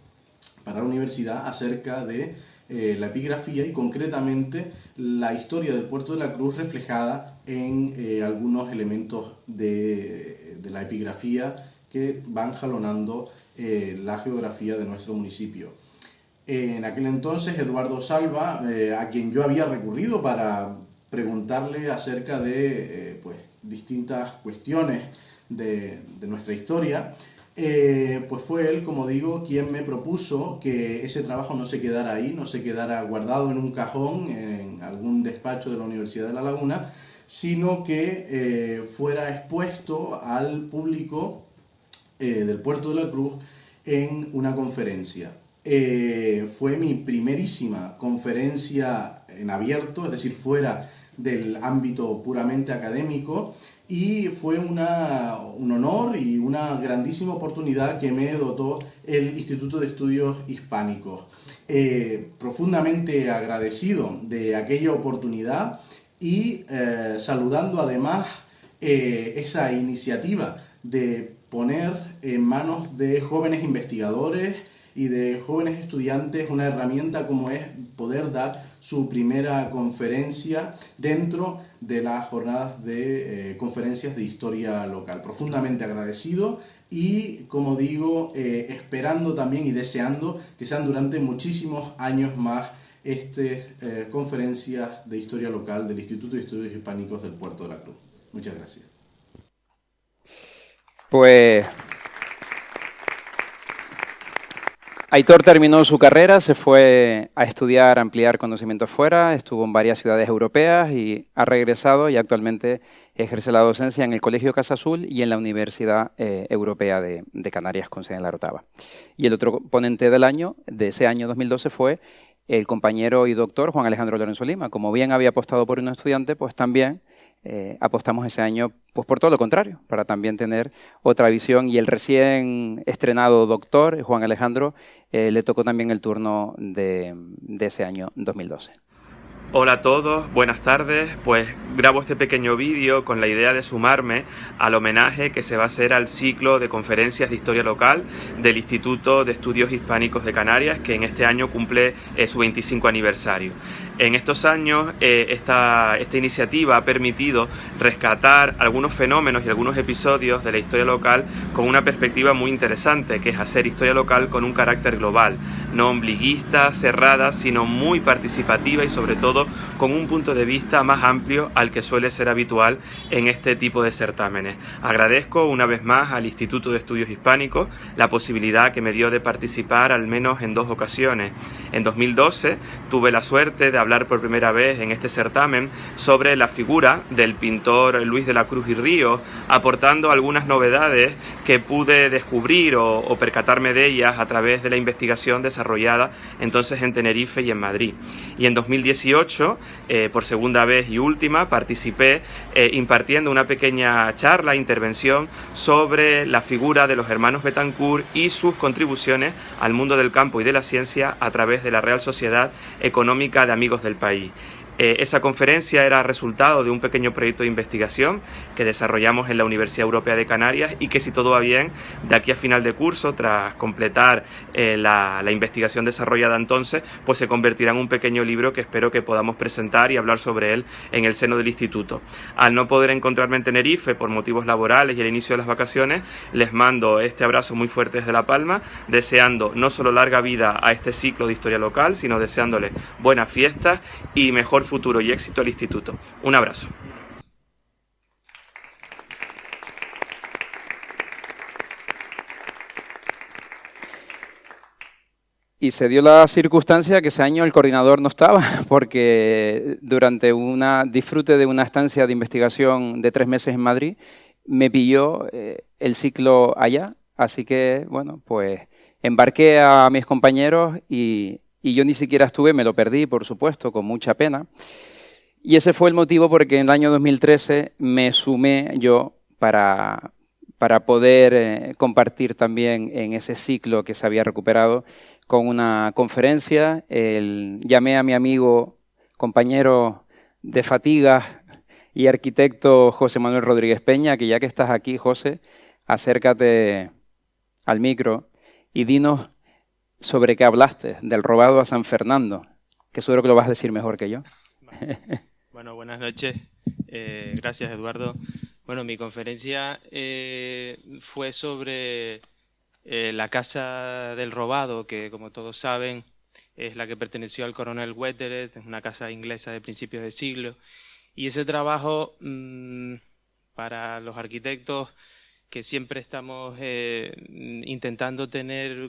para la universidad acerca de la epigrafía y concretamente la historia del Puerto de la Cruz reflejada en algunos elementos de la epigrafía que van jalonando la geografía de nuestro municipio. En aquel entonces Eduardo Salva, a quien yo había recurrido para preguntarle acerca de distintas cuestiones de nuestra historia, pues fue él, como digo, quien me propuso que ese trabajo no se quedara ahí, no se quedara guardado en un cajón en algún despacho de la Universidad de La Laguna, sino que fuera expuesto al público del Puerto de la Cruz en una conferencia. Fue mi primerísima conferencia en abierto, es decir, fuera del ámbito puramente académico, y fue un honor y una grandísima oportunidad que me dotó el Instituto de Estudios Hispánicos. Profundamente agradecido de aquella oportunidad y saludando además esa iniciativa de poner en manos de jóvenes investigadores y de jóvenes estudiantes una herramienta como es poder dar su primera conferencia dentro de las jornadas de conferencias de historia local. Profundamente agradecido y, como digo, esperando también y deseando que sean durante muchísimos años más conferencias de historia local del Instituto de Estudios Hispánicos del Puerto de la Cruz. Muchas gracias. Pues Aitor terminó su carrera, se fue a estudiar, a ampliar conocimientos fuera, estuvo en varias ciudades europeas y ha regresado y actualmente ejerce la docencia en el Colegio Casa Azul y en la Universidad Europea de Canarias con sede en La Orotava. Y el otro ponente de ese año 2012 fue el compañero y doctor Juan Alejandro Lorenzo Lima. Como bien había apostado por un estudiante, pues también apostamos ese año pues por todo lo contrario, para también tener otra visión. Y el recién estrenado doctor, Juan Alejandro, le tocó también el turno de ese año 2012. Hola a todos, buenas tardes. Pues grabo este pequeño vídeo con la idea de sumarme al homenaje que se va a hacer al ciclo de conferencias de historia local del Instituto de Estudios Hispánicos de Canarias, que en este año cumple su 25 aniversario. En estos años esta iniciativa ha permitido rescatar algunos fenómenos y algunos episodios de la historia local con una perspectiva muy interesante, que es hacer historia local con un carácter global, no ombliguista, cerrada, sino muy participativa y sobre todo con un punto de vista más amplio al que suele ser habitual en este tipo de certámenes. Agradezco una vez más al Instituto de Estudios Hispánicos la posibilidad que me dio de participar al menos en 2 ocasiones. En 2012 tuve la suerte de hablar por primera vez en este certamen sobre la figura del pintor Luis de la Cruz y Ríos, aportando algunas novedades que pude descubrir o percatarme de ellas a través de la investigación desarrollada entonces en Tenerife y en Madrid. Y en 2018, por segunda vez y última, participé impartiendo una pequeña charla, intervención sobre la figura de los hermanos Betancourt y sus contribuciones al mundo del campo y de la ciencia a través de la Real Sociedad Económica de Amigos del País. Esa conferencia era resultado de un pequeño proyecto de investigación que desarrollamos en la Universidad Europea de Canarias y que, si todo va bien, de aquí a final de curso, tras completar la investigación desarrollada entonces, pues se convertirá en un pequeño libro que espero que podamos presentar y hablar sobre él en el seno del instituto. Al no poder encontrarme en Tenerife por motivos laborales y el inicio de las vacaciones, les mando este abrazo muy fuerte desde La Palma, deseando no solo larga vida a este ciclo de historia local, sino deseándole buenas fiestas y mejor futuro y éxito al instituto. Un abrazo. Y se dio la circunstancia que ese año el coordinador no estaba, porque durante disfrute de una estancia de investigación de 3 meses en Madrid, me pilló el ciclo allá. Así que, bueno, pues embarqué a mis compañeros y yo ni siquiera estuve, me lo perdí, por supuesto, con mucha pena. Y ese fue el motivo porque en el año 2013 me sumé yo para para poder compartir también en ese ciclo que se había recuperado con una conferencia. Llamé a mi amigo, compañero de fatigas y arquitecto José Manuel Rodríguez Peña, que ya que estás aquí, José, acércate al micro y dinos sobre qué hablaste, del robado a San Fernando, que seguro que lo vas a decir mejor que yo. Bueno, buenas noches. Gracias, Eduardo. Bueno, mi conferencia fue sobre la casa del robado, que como todos saben es la que perteneció al coronel Wetherell, es una casa inglesa de principios de siglo. Y ese trabajo, para los arquitectos que siempre estamos intentando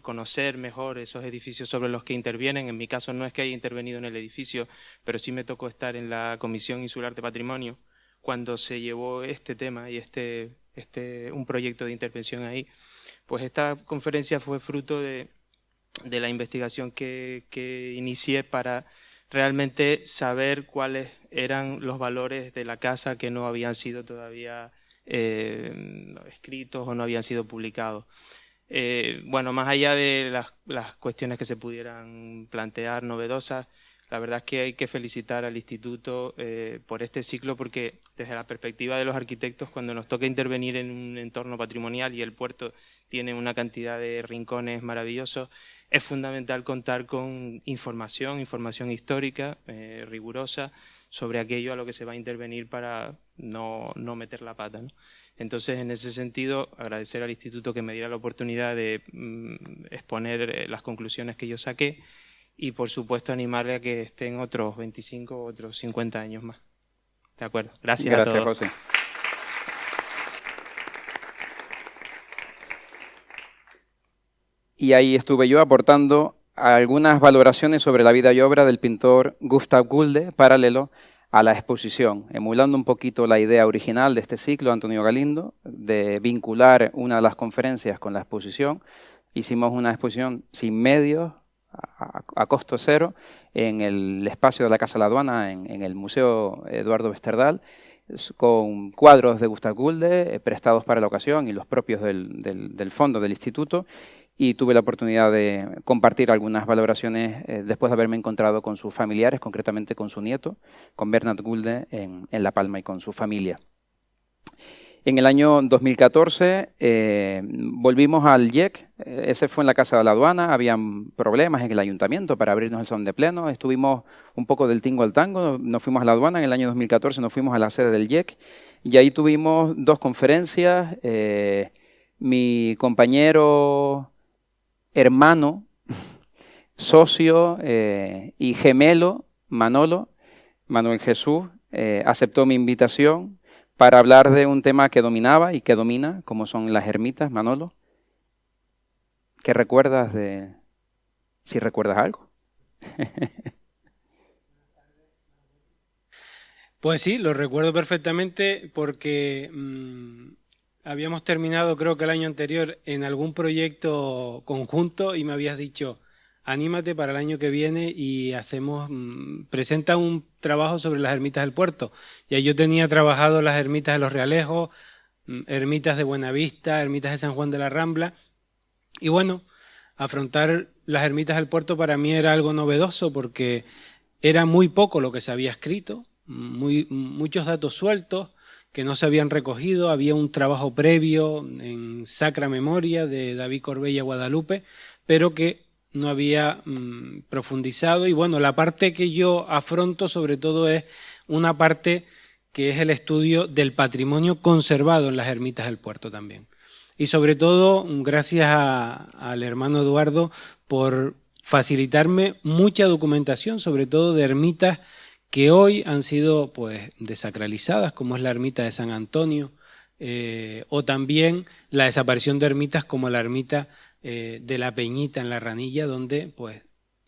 conocer mejor esos edificios sobre los que intervienen. En mi caso no es que haya intervenido en el edificio, pero sí me tocó estar en la Comisión Insular de Patrimonio cuando se llevó este tema y un proyecto de intervención ahí. Pues esta conferencia fue fruto de la investigación que inicié para realmente saber cuáles eran los valores de la casa que no habían sido todavía escritos o no habían sido publicados. Bueno, más allá de las cuestiones que se pudieran plantear novedosas, la verdad es que hay que felicitar al Instituto por este ciclo, porque desde la perspectiva de los arquitectos, cuando nos toca intervenir en un entorno patrimonial y el puerto tiene una cantidad de rincones maravillosos, es fundamental contar con información histórica rigurosa sobre aquello a lo que se va a intervenir para no meter la pata, ¿no? Entonces, en ese sentido, agradecer al Instituto que me diera la oportunidad de exponer las conclusiones que yo saqué y, por supuesto, animarle a que estén otros 25 o otros 50 años más. ¿De acuerdo? Gracias a todos. José. Y ahí estuve yo aportando algunas valoraciones sobre la vida y obra del pintor Gustav Gulde, paralelo a la exposición, emulando un poquito la idea original de este ciclo, Antonio Galindo, de vincular una de las conferencias con la exposición. Hicimos una exposición sin medios, a costo cero, en el espacio de la Casa de la Aduana, en el Museo Eduardo Westerdal, con cuadros de Gustav Gulde prestados para la ocasión y los propios del fondo del instituto, y tuve la oportunidad de compartir algunas valoraciones después de haberme encontrado con sus familiares, concretamente con su nieto, con Bernard Gulde en La Palma y con su familia. En el año 2014 volvimos al IEC, ese fue en la Casa de la Aduana, habían problemas en el ayuntamiento para abrirnos el salón de pleno, estuvimos un poco del tingo al tango, nos fuimos a la aduana, en el año 2014 nos fuimos a la sede del IEC y ahí tuvimos dos conferencias, mi compañero, hermano, socio y gemelo, Manuel Jesús, aceptó mi invitación para hablar de un tema que dominaba y que domina, como son las ermitas. Manolo, ¿qué recuerdas si recuerdas algo? Pues sí, lo recuerdo perfectamente porque habíamos terminado, creo que el año anterior, en algún proyecto conjunto y me habías dicho, anímate para el año que viene y presenta un trabajo sobre las ermitas del puerto. Ya yo tenía trabajado las ermitas de Los Realejos, ermitas de Buenavista, ermitas de San Juan de la Rambla. Y bueno, afrontar las ermitas del puerto para mí era algo novedoso porque era muy poco lo que se había escrito, muchos datos sueltos que no se habían recogido, había un trabajo previo en Sacra Memoria de David Corbella Guadalupe, pero que no había profundizado. Y bueno, la parte que yo afronto sobre todo es una parte que es el estudio del patrimonio conservado en las ermitas del puerto también. Y sobre todo, gracias al hermano Eduardo por facilitarme mucha documentación, sobre todo de ermitas que hoy han sido pues desacralizadas, como es la ermita de San Antonio, o también la desaparición de ermitas como la ermita de la Peñita en la Ranilla, donde pues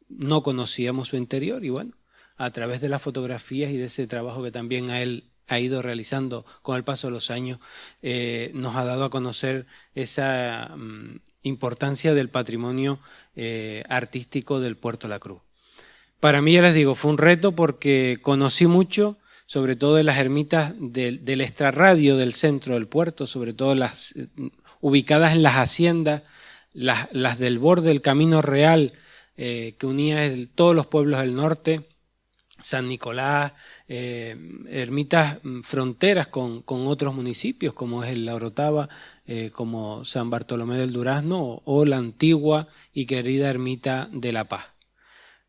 no conocíamos su interior y bueno, a través de las fotografías y de ese trabajo que también él ha ido realizando con el paso de los años, nos ha dado a conocer esa importancia del patrimonio artístico del Puerto La Cruz. Para mí, ya les digo, fue un reto porque conocí mucho sobre todo de las ermitas del extrarradio del centro del puerto, sobre todo las ubicadas en las haciendas, las del borde del Camino Real, que unía todos los pueblos del norte, San Nicolás, ermitas fronteras con otros municipios, como es La Orotava, como San Bartolomé del Durazno o la antigua y querida ermita de La Paz.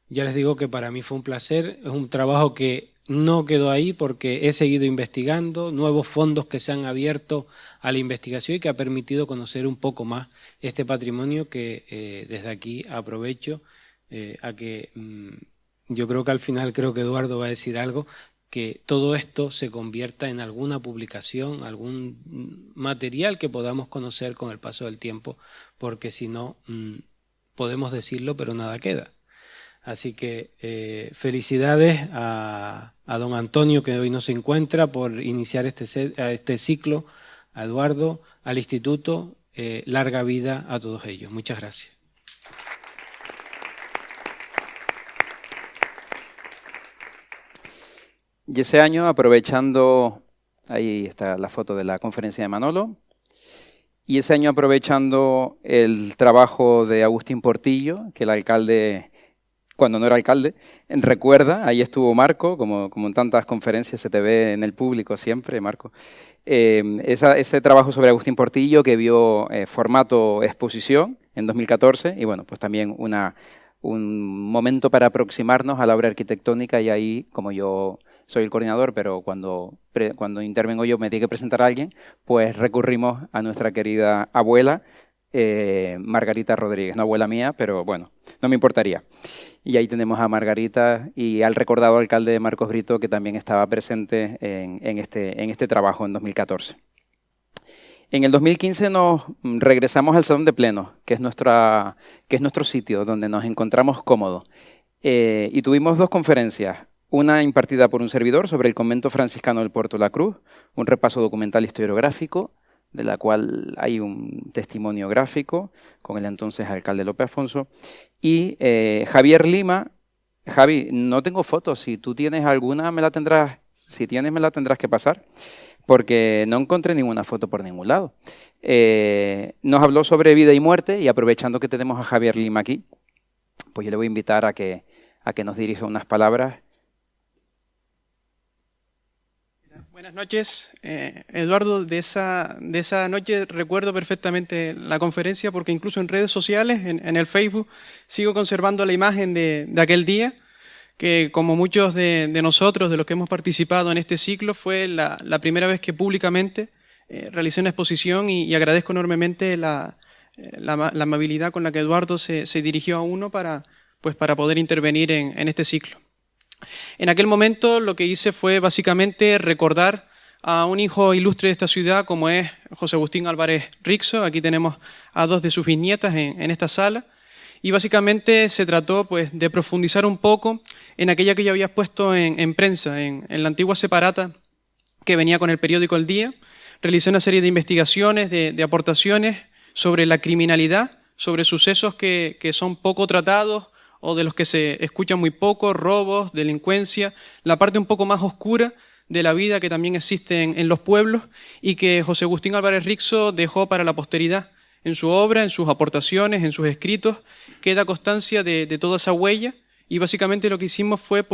Ya les digo que para mí fue un placer, es un trabajo que no quedó ahí porque he seguido investigando, nuevos fondos que se han abierto a la investigación y que ha permitido conocer un poco más este patrimonio que desde aquí aprovecho a que yo creo que al final, creo que Eduardo va a decir algo, que todo esto se convierta en alguna publicación, algún material que podamos conocer con el paso del tiempo, porque si no, podemos decirlo, pero nada queda. Así que felicidades a don Antonio, que hoy no se encuentra, por iniciar este ciclo, a Eduardo, al Instituto, larga vida a todos ellos. Muchas gracias. Y ese año, aprovechando, ahí está la foto de la conferencia de Manolo, y ese año aprovechando el trabajo de Agustín Portillo, que el alcalde, cuando no era alcalde, recuerda, ahí estuvo Marco, como en tantas conferencias se te ve en el público siempre, Marco, ese trabajo sobre Agustín Portillo que vio formato exposición en 2014, y bueno, pues también un momento para aproximarnos a la obra arquitectónica, y ahí, como yo soy el coordinador, pero cuando intervengo yo me tiene que presentar a alguien, pues recurrimos a nuestra querida abuela, Margarita Rodríguez, no abuela mía, pero bueno, no me importaría. Y ahí tenemos a Margarita y al recordado alcalde Marcos Brito, que también estaba presente en este trabajo en 2014. En el 2015 nos regresamos al Salón de Plenos, que es nuestro sitio donde nos encontramos cómodos. Y tuvimos dos conferencias. Una impartida por un servidor sobre el convento franciscano del Puerto de la Cruz, un repaso documental historiográfico, de la cual hay un testimonio gráfico con el entonces alcalde Lope Afonso, y Javier Lima. Javi, no tengo fotos, si tú tienes alguna me la tendrás que pasar, porque no encontré ninguna foto por ningún lado. Nos habló sobre vida y muerte, y aprovechando que tenemos a Javier Lima aquí, pues yo le voy a invitar a que nos dirija unas palabras. Buenas noches. Eduardo, de esa noche recuerdo perfectamente la conferencia, porque incluso en redes sociales, en el Facebook, sigo conservando la imagen de aquel día, que como muchos de nosotros, de los que hemos participado en este ciclo, fue la primera vez que públicamente realicé una exposición, y agradezco enormemente la amabilidad con la que Eduardo se dirigió a uno para poder intervenir en este ciclo. En aquel momento lo que hice fue básicamente recordar a un hijo ilustre de esta ciudad como es José Agustín Álvarez Rixo. Aquí tenemos a dos de sus bisnietas en esta sala, y básicamente se trató pues de profundizar un poco en aquella que yo había puesto en prensa, en la antigua separata que venía con el periódico El Día. Realicé una serie de investigaciones, de aportaciones sobre la criminalidad, sobre sucesos que son poco tratados o de los que se escuchan muy poco, robos, delincuencia, la parte un poco más oscura de la vida que también existe en los pueblos, y que José Agustín Álvarez Rixo dejó para la posteridad. En su obra, en sus aportaciones, en sus escritos, queda constancia de toda esa huella, y básicamente lo que hicimos fue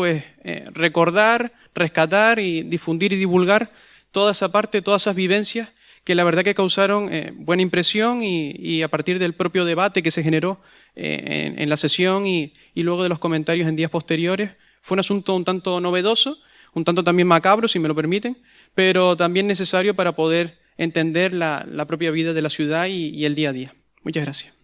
recordar, rescatar y difundir y divulgar toda esa parte, todas esas vivencias que la verdad que causaron buena impresión, y a partir del propio debate que se generó en la sesión y luego de los comentarios en días posteriores, fue un asunto un tanto novedoso, un tanto también macabro, si me lo permiten, pero también necesario para poder entender la propia vida de la ciudad y el día a día. Muchas gracias.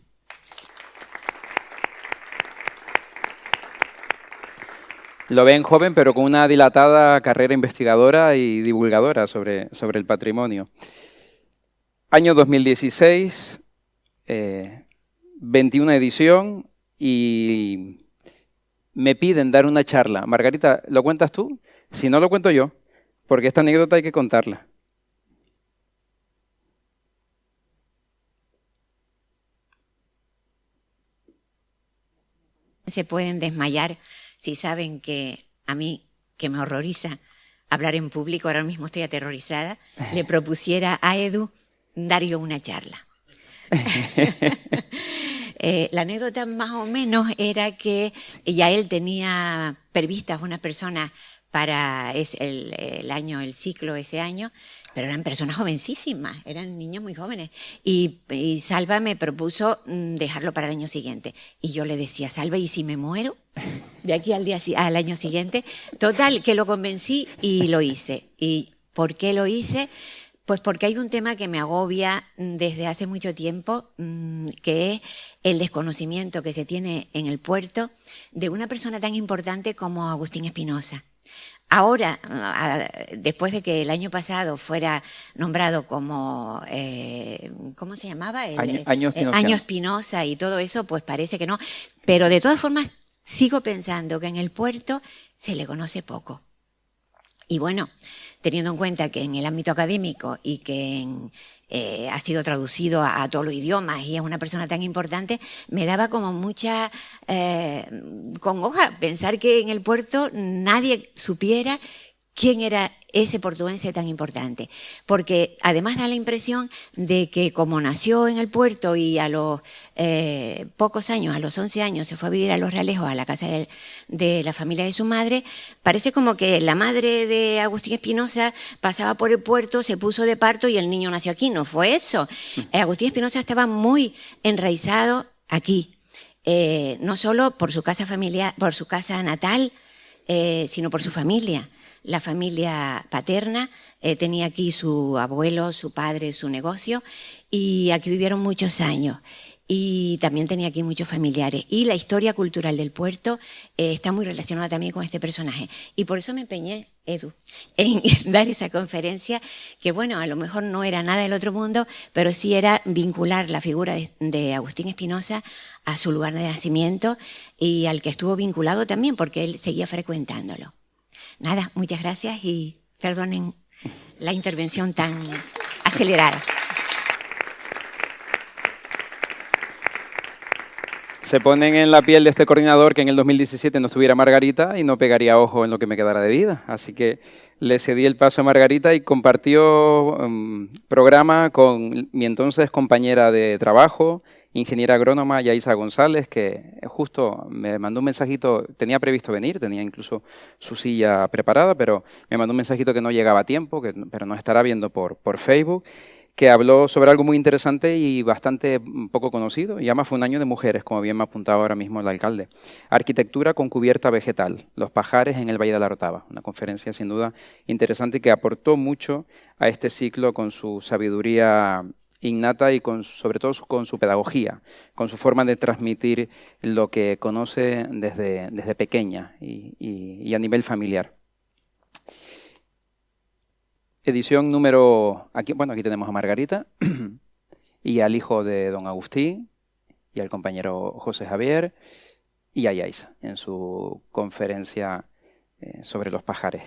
Lo ven joven, pero con una dilatada carrera investigadora y divulgadora sobre el patrimonio. Año 2016, 21 edición, y me piden dar una charla. Margarita, ¿lo cuentas tú? Si no, lo cuento yo, porque esta anécdota hay que contarla. Se pueden desmayar si saben que a mí, que me horroriza hablar en público, ahora mismo estoy aterrorizada, le propusiera a Edu dar yo una charla. La anécdota más o menos era que ya él tenía previstas unas personas para el ciclo ese año, pero eran personas jovencísimas, eran niños muy jóvenes. Y Salva me propuso dejarlo para el año siguiente. Y yo le decía, Salva, ¿y si me muero? De aquí al año siguiente. Total, que lo convencí y lo hice. ¿Y por qué lo hice? Pues porque hay un tema que me agobia desde hace mucho tiempo, que es el desconocimiento que se tiene en el puerto de una persona tan importante como Agustín Espinosa. Ahora, después de que el año pasado fuera nombrado como, ¿cómo se llamaba? Año Espinosa y todo eso, pues parece que no. Pero de todas formas, sigo pensando que en el puerto se le conoce poco. Y bueno, teniendo en cuenta que en el ámbito académico y que ha sido traducido a todos los idiomas y es una persona tan importante, me daba como mucha congoja pensar que en el puerto nadie supiera quién era ese portuense tan importante. Porque además da la impresión de que como nació en el puerto y a los pocos años, a los 11 años, se fue a vivir a Los Realejos, a la casa de la familia de su madre, parece como que la madre de Agustín Espinosa pasaba por el puerto, se puso de parto y el niño nació aquí. No fue eso. Agustín Espinosa estaba muy enraizado aquí, no solo por su casa familiar, por su casa natal, sino por su familia. La familia paterna tenía aquí su abuelo, su padre, su negocio, y aquí vivieron muchos años. Y también tenía aquí muchos familiares. Y la historia cultural del puerto está muy relacionada también con este personaje. Y por eso me empeñé, Edu, en dar esa conferencia, que bueno, a lo mejor no era nada del otro mundo, pero sí era vincular la figura de Agustín Espinosa a su lugar de nacimiento y al que estuvo vinculado también, porque él seguía frecuentándolo. Nada, muchas gracias y perdonen la intervención tan acelerada. Se ponen en la piel de este coordinador que en el 2017 no estuviera Margarita y no pegaría ojo en lo que me quedara de vida. Así que le cedí el paso a Margarita y compartió programa con mi entonces compañera de trabajo, ingeniera agrónoma Yaisa González, que justo me mandó un mensajito, tenía previsto venir, tenía incluso su silla preparada, pero me mandó un mensajito que no llegaba a tiempo, pero nos estará viendo por Facebook, que habló sobre algo muy interesante y bastante poco conocido, y además fue un año de mujeres, como bien me ha apuntado ahora mismo el alcalde. Arquitectura con cubierta vegetal, los pajares en el Valle de la Orotava, una conferencia sin duda interesante que aportó mucho a este ciclo con su sabiduría innata y sobre todo con su pedagogía, con su forma de transmitir lo que conoce desde pequeña y a nivel familiar. Edición número... Aquí tenemos a Margarita y al hijo de don Agustín y al compañero José Javier y a Yaisa en su conferencia sobre los pajares.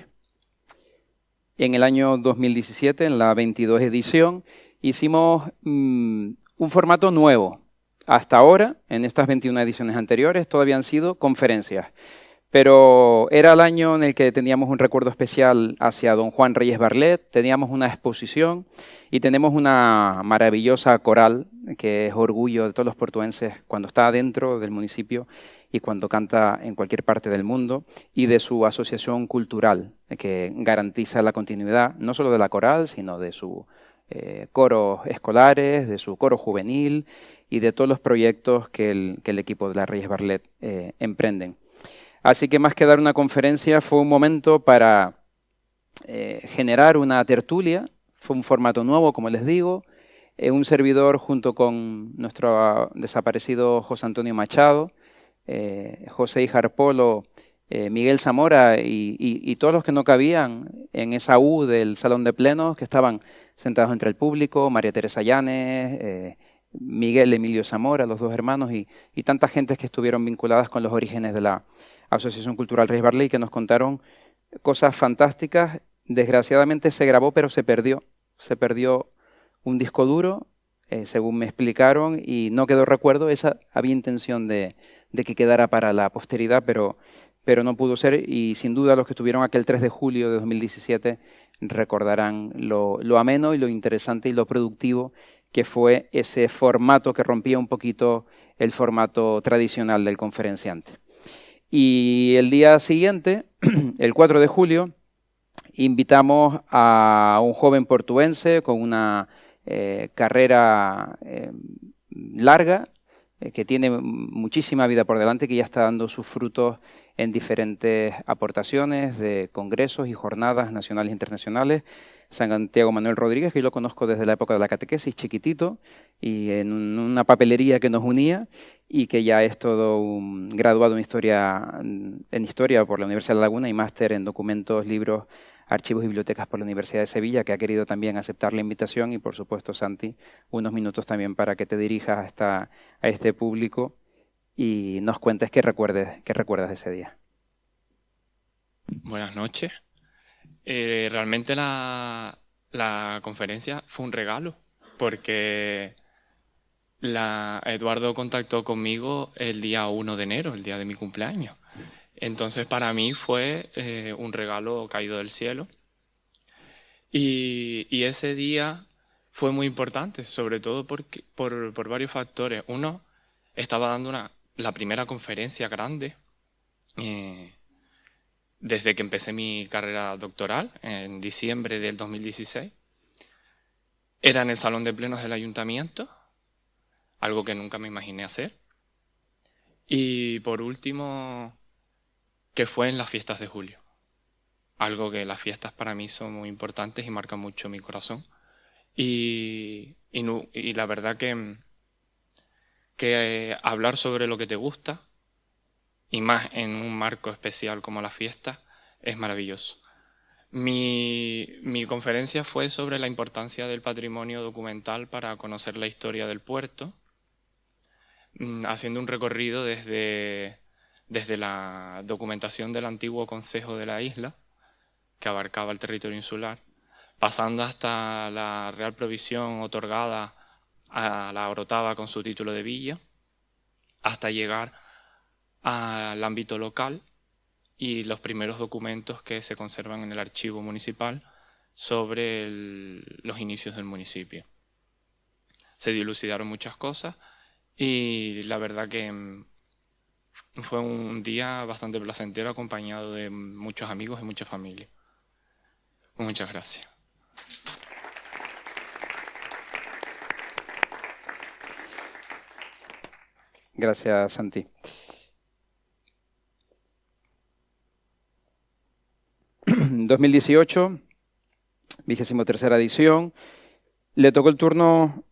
En el año 2017, en la 22 edición, hicimos un formato nuevo. Hasta ahora, en estas 21 ediciones anteriores, todavía han sido conferencias. Pero era el año en el que teníamos un recuerdo especial hacia don Juan Reyes Barlet, teníamos una exposición y tenemos una maravillosa coral que es orgullo de todos los portuenses cuando está dentro del municipio y cuando canta en cualquier parte del mundo, y de su asociación cultural que garantiza la continuidad no solo de la coral, sino de sus coros escolares, de su coro juvenil y de todos los proyectos que el equipo de la Reyes Barlet emprenden. Así que más que dar una conferencia, fue un momento para generar una tertulia. Fue un formato nuevo, como les digo. Un servidor junto con nuestro desaparecido José Antonio Machado, José Ijarpolo, Miguel Zamora y todos los que no cabían en esa U del Salón de Plenos, que estaban sentados entre el público, María Teresa Llanes, Miguel Emilio Zamora, los dos hermanos, y tantas gentes que estuvieron vinculadas con los orígenes de la Asociación Cultural Reyes Barlet, que nos contaron cosas fantásticas. Desgraciadamente se grabó, pero se perdió. Se perdió un disco duro, según me explicaron, y no quedó recuerdo. Había intención de que quedara para la posteridad, pero pero no pudo ser, y sin duda los que estuvieron aquel 3 de julio de 2017 recordarán lo ameno y lo interesante y lo productivo que fue ese formato que rompía un poquito el formato tradicional del conferenciante. Y el día siguiente, el 4 de julio, invitamos a un joven portuense con una carrera larga, que tiene muchísima vida por delante, que ya está dando sus frutos en diferentes aportaciones de congresos y jornadas nacionales e internacionales. Santiago Manuel Rodríguez, que yo lo conozco desde la época de la catequesis, chiquitito, y en una papelería que nos unía, y que ya es todo un graduado en historia por la Universidad de La Laguna y máster en documentos, libros, archivos y bibliotecas por la Universidad de Sevilla, que ha querido también aceptar la invitación. Y por supuesto, Santi, unos minutos también para que te dirijas a este público y nos cuentes qué recuerdas de ese día. Buenas noches. Realmente la conferencia fue un regalo, porque Eduardo contactó conmigo el día 1 de enero, el día de mi cumpleaños. Entonces para mí fue un regalo caído del cielo. Y ese día fue muy importante, sobre todo por varios factores. Uno, estaba dando la primera conferencia grande desde que empecé mi carrera doctoral en diciembre del 2016. Era en el Salón de Plenos del Ayuntamiento, algo que nunca me imaginé hacer. Y por último, que fue en las fiestas de julio. Algo que las fiestas para mí son muy importantes y marcan mucho mi corazón. Y la verdad que hablar sobre lo que te gusta, y más en un marco especial como la fiesta, es maravilloso. Mi conferencia fue sobre la importancia del patrimonio documental para conocer la historia del puerto, haciendo un recorrido desde la documentación del antiguo concejo de la isla, que abarcaba el territorio insular, pasando hasta la Real Provisión otorgada a la Orotava con su título de villa, hasta llegar al ámbito local y los primeros documentos que se conservan en el archivo municipal sobre los inicios del municipio. Se dilucidaron muchas cosas y la verdad que fue un día bastante placentero, acompañado de muchos amigos y mucha familia. Muchas gracias. Gracias, Santi. En 2018, 23ª edición, le tocó el turno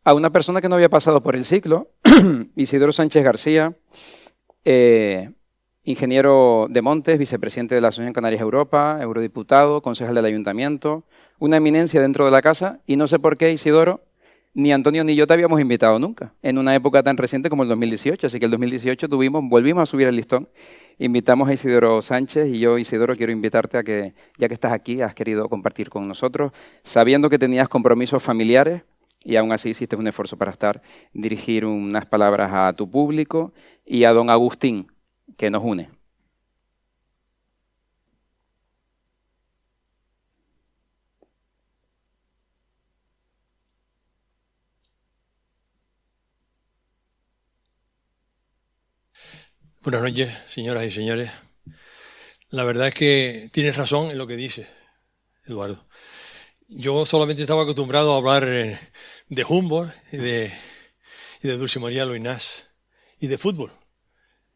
a una persona que no había pasado por el ciclo, Isidoro Sánchez García, ingeniero de Montes, vicepresidente de la Asociación Canarias Europa, eurodiputado, concejal del Ayuntamiento, una eminencia dentro de la casa, y no sé por qué, Isidoro, ni Antonio ni yo te habíamos invitado nunca, en una época tan reciente como el 2018, así que el 2018 volvimos a subir el listón, invitamos a Isidoro Sánchez, y yo, Isidoro, quiero invitarte a que, ya que estás aquí, has querido compartir con nosotros, sabiendo que tenías compromisos familiares, y aún así hiciste un esfuerzo para dirigir unas palabras a tu público y a don Agustín, que nos une. Buenas noches, señoras y señores. La verdad es que tienes razón en lo que dices, Eduardo. Yo solamente estaba acostumbrado a hablar de Humboldt y de Dulce María Loinás y de fútbol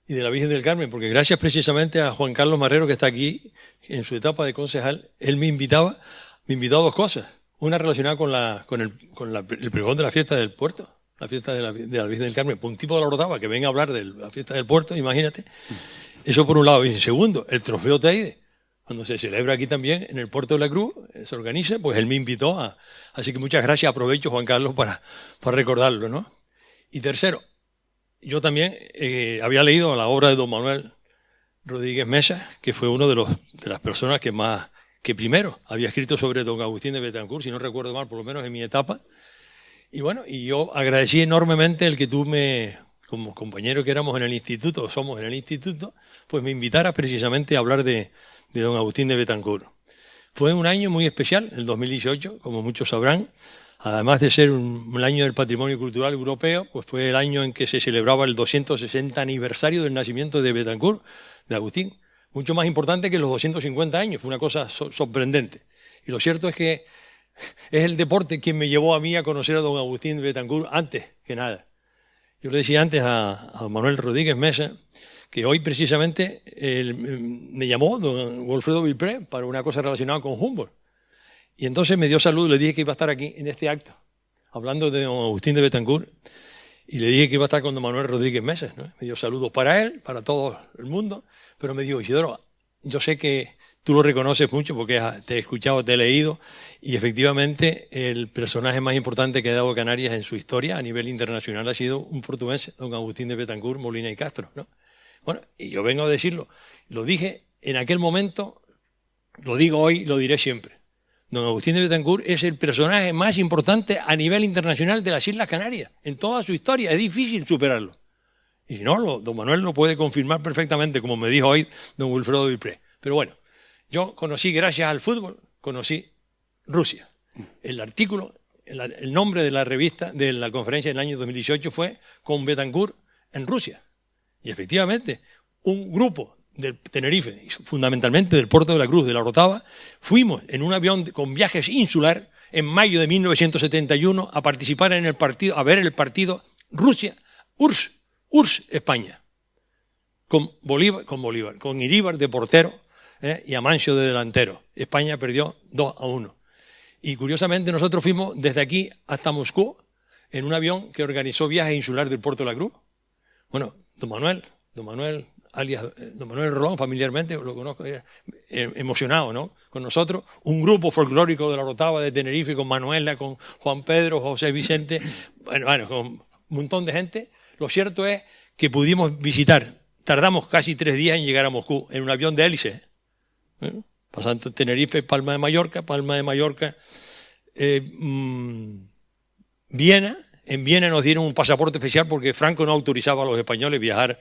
y de la Virgen del Carmen, porque gracias precisamente a Juan Carlos Marrero, que está aquí en su etapa de concejal, él me invitó a dos cosas. Una relacionada con el pregón de la fiesta del puerto, la fiesta de la Virgen del Carmen, por un tipo de la Orotava que venga a hablar de la fiesta del puerto, imagínate. Eso por un lado. Y en segundo, el trofeo Teide, cuando se celebra aquí también en el puerto de la Cruz, se organiza, pues él me invitó a... Así que muchas gracias, aprovecho, Juan Carlos, para recordarlo, ¿no? Y tercero, yo también había leído la obra de don Manuel Rodríguez Mesa, que fue uno de las personas que primero había escrito sobre don Agustín de Betancourt, si no recuerdo mal, por lo menos en mi etapa. Y bueno, y yo agradecí enormemente el que tú me como compañeros que éramos en el instituto, o somos en el instituto, pues me invitara precisamente a hablar de don Agustín de Betancourt. Fue un año muy especial, el 2018, como muchos sabrán. Además de ser un año del patrimonio cultural europeo, pues fue el año en que se celebraba el 260 aniversario del nacimiento de Betancourt, de Agustín. Mucho más importante que los 250 años, fue una cosa sorprendente. Y lo cierto es que es el deporte quien me llevó a mí a conocer a don Agustín de Betancourt antes que nada. Yo le decía antes a Manuel Rodríguez Mesa que hoy precisamente me llamó don Wilfredo Vilpré para una cosa relacionada con Humboldt. Y entonces me dio salud, le dije que iba a estar aquí en este acto, hablando de don Agustín de Betancourt, y le dije que iba a estar con don Manuel Rodríguez Mesa, ¿no? Me dio saludos para él, para todo el mundo, pero me dijo, Isidoro, yo sé que tú lo reconoces mucho porque te he escuchado, te he leído, y efectivamente el personaje más importante que ha dado Canarias en su historia a nivel internacional ha sido un portugués, don Agustín de Betancourt, Molina y Castro, ¿no? Bueno, y yo vengo a decirlo, lo dije en aquel momento, lo digo hoy, lo diré siempre. Don Agustín de Betancourt es el personaje más importante a nivel internacional de las Islas Canarias, en toda su historia, es difícil superarlo. Y no, don Manuel lo puede confirmar perfectamente, como me dijo hoy don Wilfredo Vilpré. Pero bueno, yo conocí, gracias al fútbol, conocí Rusia. El artículo, el nombre de la revista, de la conferencia del año 2018 fue Con Betancourt en Rusia. Y efectivamente, un grupo de Tenerife, fundamentalmente del Puerto de la Cruz, de la Orotava, fuimos en un avión con viajes insular en mayo de 1971 a participar en el partido, a ver el partido Rusia-URSS España, con Iríbar de portero y Amancio de delantero. España perdió 2-1. Y curiosamente nosotros fuimos desde aquí hasta Moscú en un avión que organizó Viaje Insular del Puerto de la Cruz. Bueno, don Manuel alias don Manuel Rolón, familiarmente, lo conozco, emocionado, ¿no? Con nosotros, un grupo folclórico de la Orotava de Tenerife, con Manuela, con Juan Pedro, José Vicente, bueno, con un montón de gente. Lo cierto es que pudimos visitar, tardamos casi 3 días en llegar a Moscú, en un avión de hélice, pasando Tenerife, Palma de Mallorca, Viena. En Viena nos dieron un pasaporte especial porque Franco no autorizaba a los españoles viajar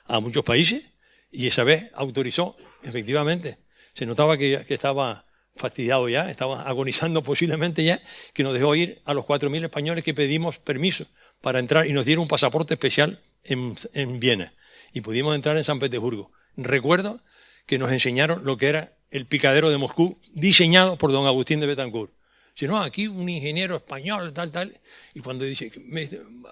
a muchos países, y esa vez autorizó, efectivamente. Se notaba que estaba fastidiado ya, estaba agonizando posiblemente ya, que nos dejó ir a los 4.000 españoles que pedimos permiso para entrar, y nos dieron un pasaporte especial en Viena, y pudimos entrar en San Petersburgo. Recuerdo que nos enseñaron lo que era el picadero de Moscú, diseñado por don Agustín de Betancourt. Si no, aquí un ingeniero español, tal, y cuando dice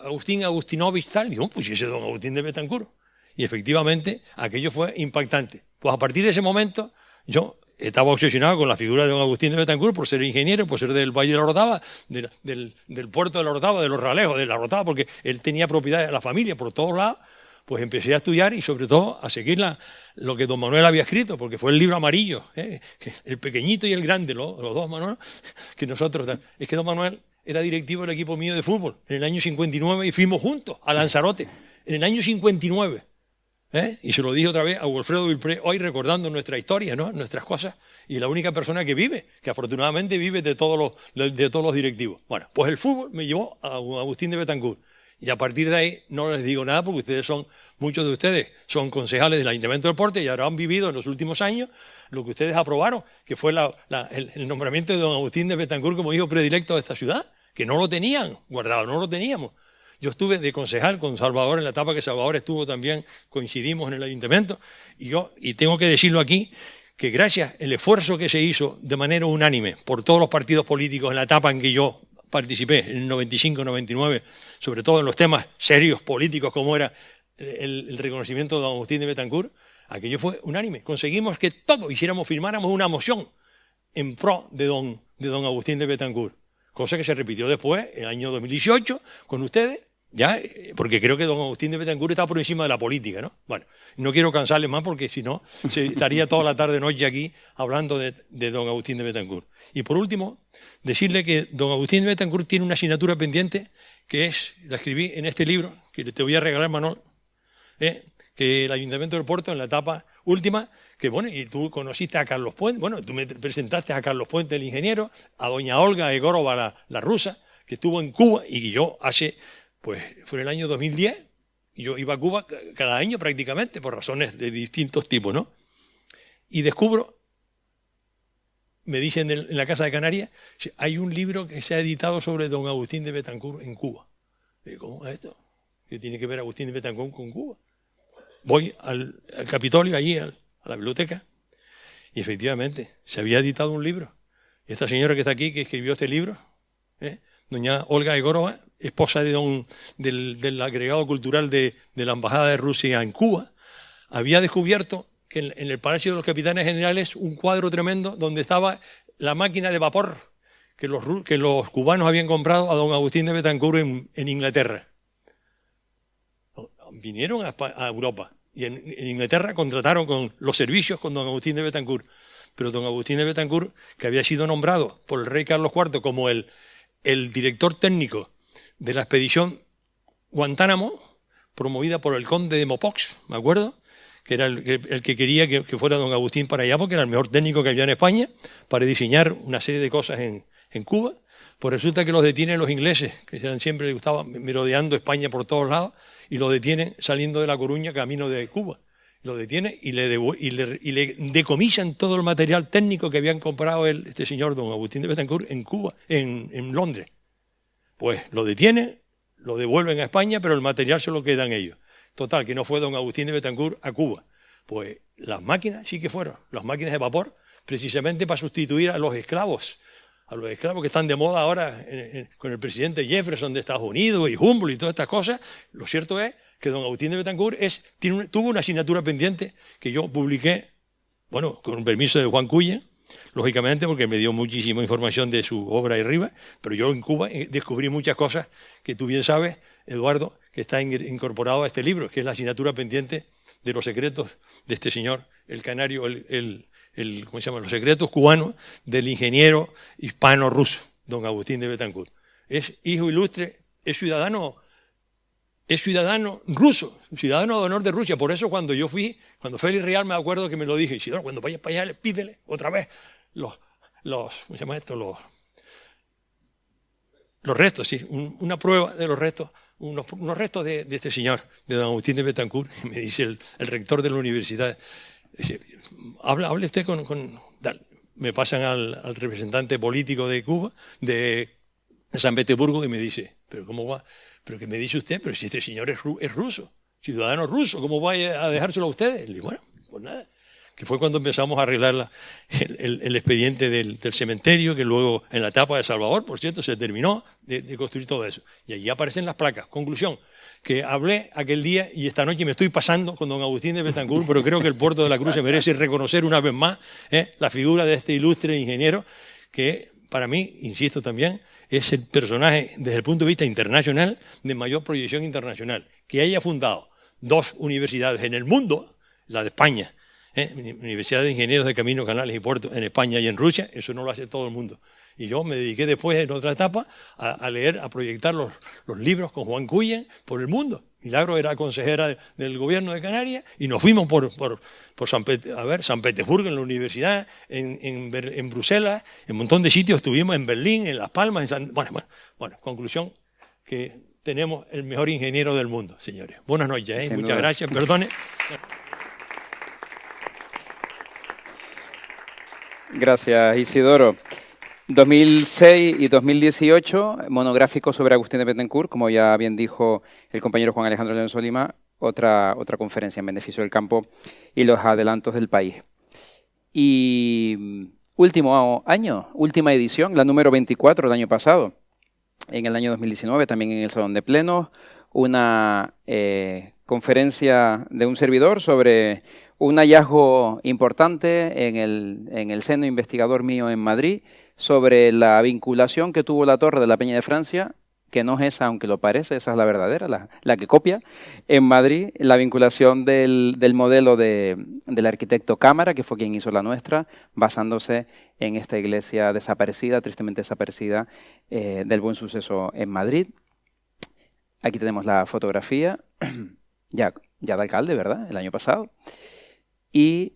Agustín Agustinovich, tal, digo, pues ese es don Agustín de Betancourt. Y efectivamente, aquello fue impactante. Pues a partir de ese momento, yo estaba obsesionado con la figura de don Agustín de Betancourt por ser ingeniero, por ser del Valle de la Orotava, del puerto de la Orotava, de los Ralejos, de la Orotava, porque él tenía propiedad de la familia por todos lados. Pues empecé a estudiar y sobre todo a seguir lo que don Manuel había escrito, porque fue el libro amarillo, el pequeñito y el grande, los dos Manuel, que nosotros... Es que don Manuel era directivo del equipo mío de fútbol en el año 59 y fuimos juntos a Lanzarote en el año 59. Y se lo dije otra vez a Wilfredo Vilpré, hoy recordando nuestra historia, ¿no? Nuestras cosas, y la única persona que vive, que afortunadamente vive de todos los directivos. Bueno, pues el fútbol me llevó a Agustín de Betancourt, y a partir de ahí no les digo nada porque muchos de ustedes son concejales del Ayuntamiento del Deporte y ahora han vivido en los últimos años lo que ustedes aprobaron, que fue el nombramiento de don Agustín de Betancourt como hijo predilecto de esta ciudad, que no lo tenían guardado, no lo teníamos. Yo estuve de concejal con Salvador en la etapa que Salvador estuvo también, coincidimos en el ayuntamiento, y tengo que decirlo aquí, que gracias al esfuerzo que se hizo de manera unánime por todos los partidos políticos en la etapa en que yo participé, en el 95-99, sobre todo en los temas serios políticos como era el reconocimiento de don Agustín de Betancourt, aquello fue unánime. Conseguimos que todos firmáramos una moción en pro de don Agustín de Betancourt, cosa que se repitió después, en el año 2018, con ustedes, ya, porque creo que don Agustín de Betancourt está por encima de la política, ¿no? Bueno, no quiero cansarles más porque si no, estaría toda la tarde-noche aquí hablando de don Agustín de Betancourt. Y por último, decirle que don Agustín de Betancourt tiene una asignatura pendiente que la escribí en este libro, que te voy a regalar, Manol, que el Ayuntamiento del Puerto, en la etapa última, que bueno, y tú conociste a Carlos Puente, bueno, tú me presentaste a Carlos Puente, el ingeniero, a doña Olga Egorova, la rusa, que estuvo en Cuba, y que yo fue en el año 2010, Yo iba a Cuba cada año prácticamente, por razones de distintos tipos, ¿no? Y descubro, me dicen en la Casa de Canarias, hay un libro que se ha editado sobre don Agustín de Betancourt en Cuba. Digo, ¿cómo es esto? ¿Qué tiene que ver Agustín de Betancourt con Cuba? Voy al Capitolio, allí, a la biblioteca, y efectivamente se había editado un libro. Y esta señora que está aquí, que escribió este libro, doña Olga Egorova, esposa del agregado cultural de la Embajada de Rusia en Cuba, había descubierto que en el Palacio de los Capitanes Generales un cuadro tremendo donde estaba la máquina de vapor que los cubanos habían comprado a don Agustín de Betancourt en Inglaterra. Vinieron a Europa y en Inglaterra contrataron con los servicios con don Agustín de Betancourt. Pero don Agustín de Betancourt, que había sido nombrado por el rey Carlos IV como el director técnico de la expedición Guantánamo, promovida por el conde de Mopox, me acuerdo, que era el que quería que fuera don Agustín para allá, porque era el mejor técnico que había en España, para diseñar una serie de cosas en Cuba. Pues resulta que los detienen los ingleses, que eran siempre les gustaba merodeando España por todos lados, y los detienen saliendo de La Coruña, camino de Cuba. Lo detienen y le decomisan todo el material técnico que habían comprado este señor don Agustín de Betancourt en Cuba, en Londres. Pues lo detienen, lo devuelven a España, pero el material se lo quedan ellos. Total, que no fue don Agustín de Betancourt a Cuba. Pues las máquinas sí que fueron, las máquinas de vapor, precisamente para sustituir a los esclavos que están de moda ahora con el presidente Jefferson de Estados Unidos y Humboldt y todas estas cosas. Lo cierto es que don Agustín de Betancourt tuvo una asignatura pendiente que yo publiqué, bueno, con permiso de Juan Cuyen, lógicamente porque me dio muchísima información de su obra ahí arriba, pero yo en Cuba descubrí muchas cosas que tú bien sabes, Eduardo, que está incorporado a este libro, que es la asignatura pendiente de los secretos de este señor, el canario, ¿cómo se llama? Los secretos cubanos del ingeniero hispano-ruso, don Agustín de Betancourt. Es hijo ilustre, es ciudadano ruso, ciudadano de honor de Rusia. Por eso cuando Félix Real, me acuerdo que me lo dije, Isidoro, cuando vayas para allá, pídele otra vez ¿cómo se llama esto? Los restos, sí, una prueba de los restos, unos restos de este señor, de don Agustín de Betancourt. Me dice el rector de la universidad, dice, hable usted me pasan al representante político de Cuba, de San Petersburgo, y me dice, pero ¿cómo va? ¿Pero qué me dice usted? Pero si este señor es ruso, ciudadano ruso, ¿cómo va a dejárselo a ustedes? Le digo, bueno, pues nada. Que fue cuando empezamos a arreglar el expediente del cementerio, que luego en la etapa de Salvador, por cierto, se terminó de construir todo eso. Y allí aparecen las placas. Conclusión, que hablé aquel día y esta noche me estoy pasando con don Agustín de Betancourt, pero creo que el Puerto de la Cruz se merece reconocer una vez más la figura de este ilustre ingeniero, que para mí, insisto también, es el personaje desde el punto de vista internacional de mayor proyección internacional. Que haya fundado 2 universidades en el mundo, la de España, Universidad de Ingenieros de Caminos, Canales y Puertos en España y en Rusia, eso no lo hace todo el mundo. Y yo me dediqué después, en otra etapa, a leer, a proyectar los libros con Juan Cuyen por el mundo. Milagro era consejera del gobierno de Canarias y nos fuimos por San Petersburgo, en la universidad, en Bruselas, en un montón de sitios. Estuvimos en Berlín, en Las Palmas, Bueno, conclusión, que tenemos el mejor ingeniero del mundo, señores. Buenas noches, muchas gracias, perdone. Gracias, Isidoro. 2006 y 2018, monográfico sobre Agustín de Betancourt, como ya bien dijo el compañero Juan Alejandro Alonso Lima, otra conferencia en beneficio del campo y los adelantos del país. Y último año, última edición, la número 24 del año pasado, en el año 2019, también en el Salón de Plenos, una conferencia de un servidor sobre un hallazgo importante en el seno investigador mío en Madrid, sobre la vinculación que tuvo la Torre de la Peña de Francia, que no es esa, aunque lo parece, esa es la verdadera, la que copia, en Madrid, la vinculación del modelo del arquitecto Cámara, que fue quien hizo la nuestra, basándose en esta iglesia desaparecida, tristemente desaparecida, del Buen Suceso en Madrid. Aquí tenemos la fotografía, ya de alcalde, ¿verdad?, el año pasado. Y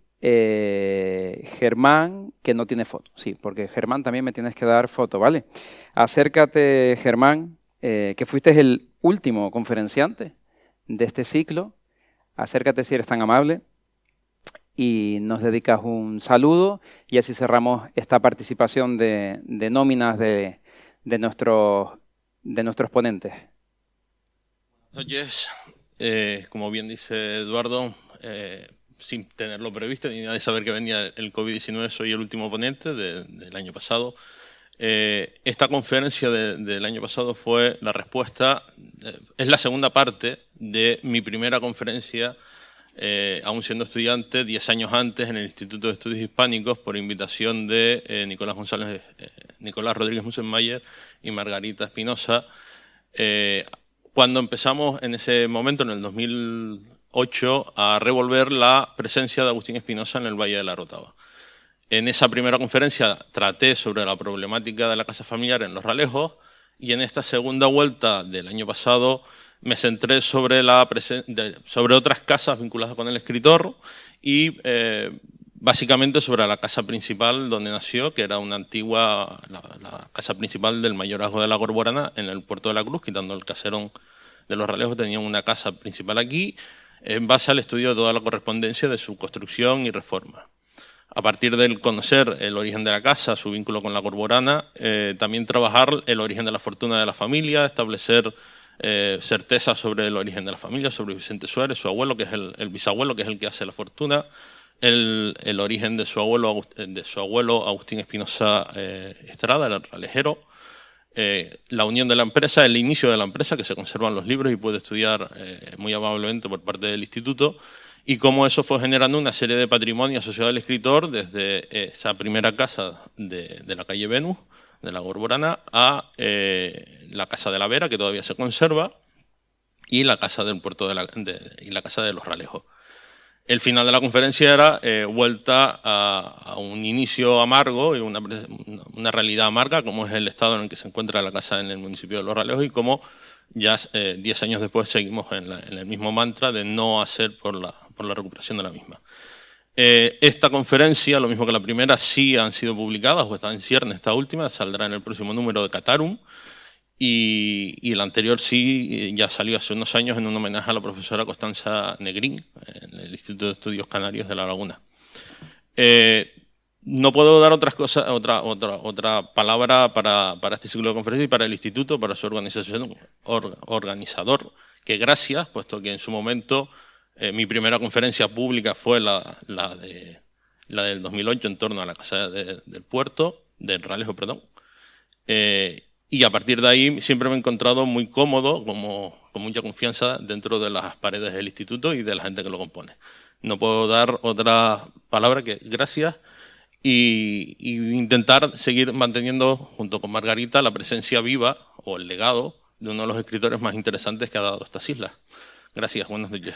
Germán, que no tiene foto, sí, porque Germán también me tienes que dar foto, ¿vale? Acércate, Germán, que fuiste el último conferenciante de este ciclo. Acércate si eres tan amable y nos dedicas un saludo y así cerramos esta participación de nóminas de nuestros ponentes. Buenas noches. Como bien dice Eduardo, sin tenerlo previsto ni nada de saber que venía el COVID-19, soy el último ponente del año pasado. Esta conferencia del año pasado fue la respuesta, es la segunda parte de mi primera conferencia, aún siendo estudiante, 10 años antes en el Instituto de Estudios Hispánicos, por invitación de Nicolás Rodríguez Musenmayer y Margarita Espinosa. Cuando empezamos en ese momento, en el 2008, a revolver la presencia de Agustín Espinosa en el Valle de la Rotava. En esa primera conferencia traté sobre la problemática de la casa familiar en Los Ralejos y en esta segunda vuelta del año pasado me centré sobre otras casas vinculadas con el escritor y básicamente sobre la casa principal donde nació, que era una antigua, la casa principal del mayorazgo de la Corborana en el Puerto de la Cruz, quitando el caserón de Los Ralejos, tenían una casa principal aquí, en base al estudio de toda la correspondencia de su construcción y reforma. A partir del conocer el origen de la casa, su vínculo con la Corborana, también trabajar el origen de la fortuna de la familia, establecer certezas sobre el origen de la familia, sobre Vicente Suárez, su abuelo, que es el bisabuelo, que es el que hace la fortuna, el origen de su abuelo Agustín Espinosa Estrada, el ralejero, la unión de la empresa, el inicio de la empresa, que se conservan los libros y puede estudiar muy amablemente por parte del instituto, y cómo eso fue generando una serie de patrimonio asociado al escritor desde esa primera casa de la calle Venus, de la Corborana, a la casa de la Vera, que todavía se conserva, y la casa del puerto y la casa de Los Ralejos. El final de la conferencia era vuelta a un inicio amargo y una realidad amarga, como es el estado en el que se encuentra la casa en el municipio de Los Ralejos y cómo ya 10 años después seguimos en el mismo mantra de no hacer por la recuperación de la misma. Esta conferencia, lo mismo que la primera, sí han sido publicadas o está en cierne esta última, saldrá en el próximo número de Catarum, y la anterior sí ya salió hace unos años en un homenaje a la profesora Constanza Negrín en el Instituto de Estudios Canarios de La Laguna. No puedo dar otra palabra para este ciclo de conferencias y para el instituto, para su organizador, que gracias, puesto que en su momento mi primera conferencia pública fue la del 2008 en torno a la casa del Ralejo, perdón. Y a partir de ahí siempre me he encontrado muy cómodo, con mucha confianza dentro de las paredes del instituto y de la gente que lo compone. No puedo dar otra palabra que gracias y intentar seguir manteniendo, junto con Margarita, la presencia viva o el legado de uno de los escritores más interesantes que ha dado estas islas. Gracias, buenas noches.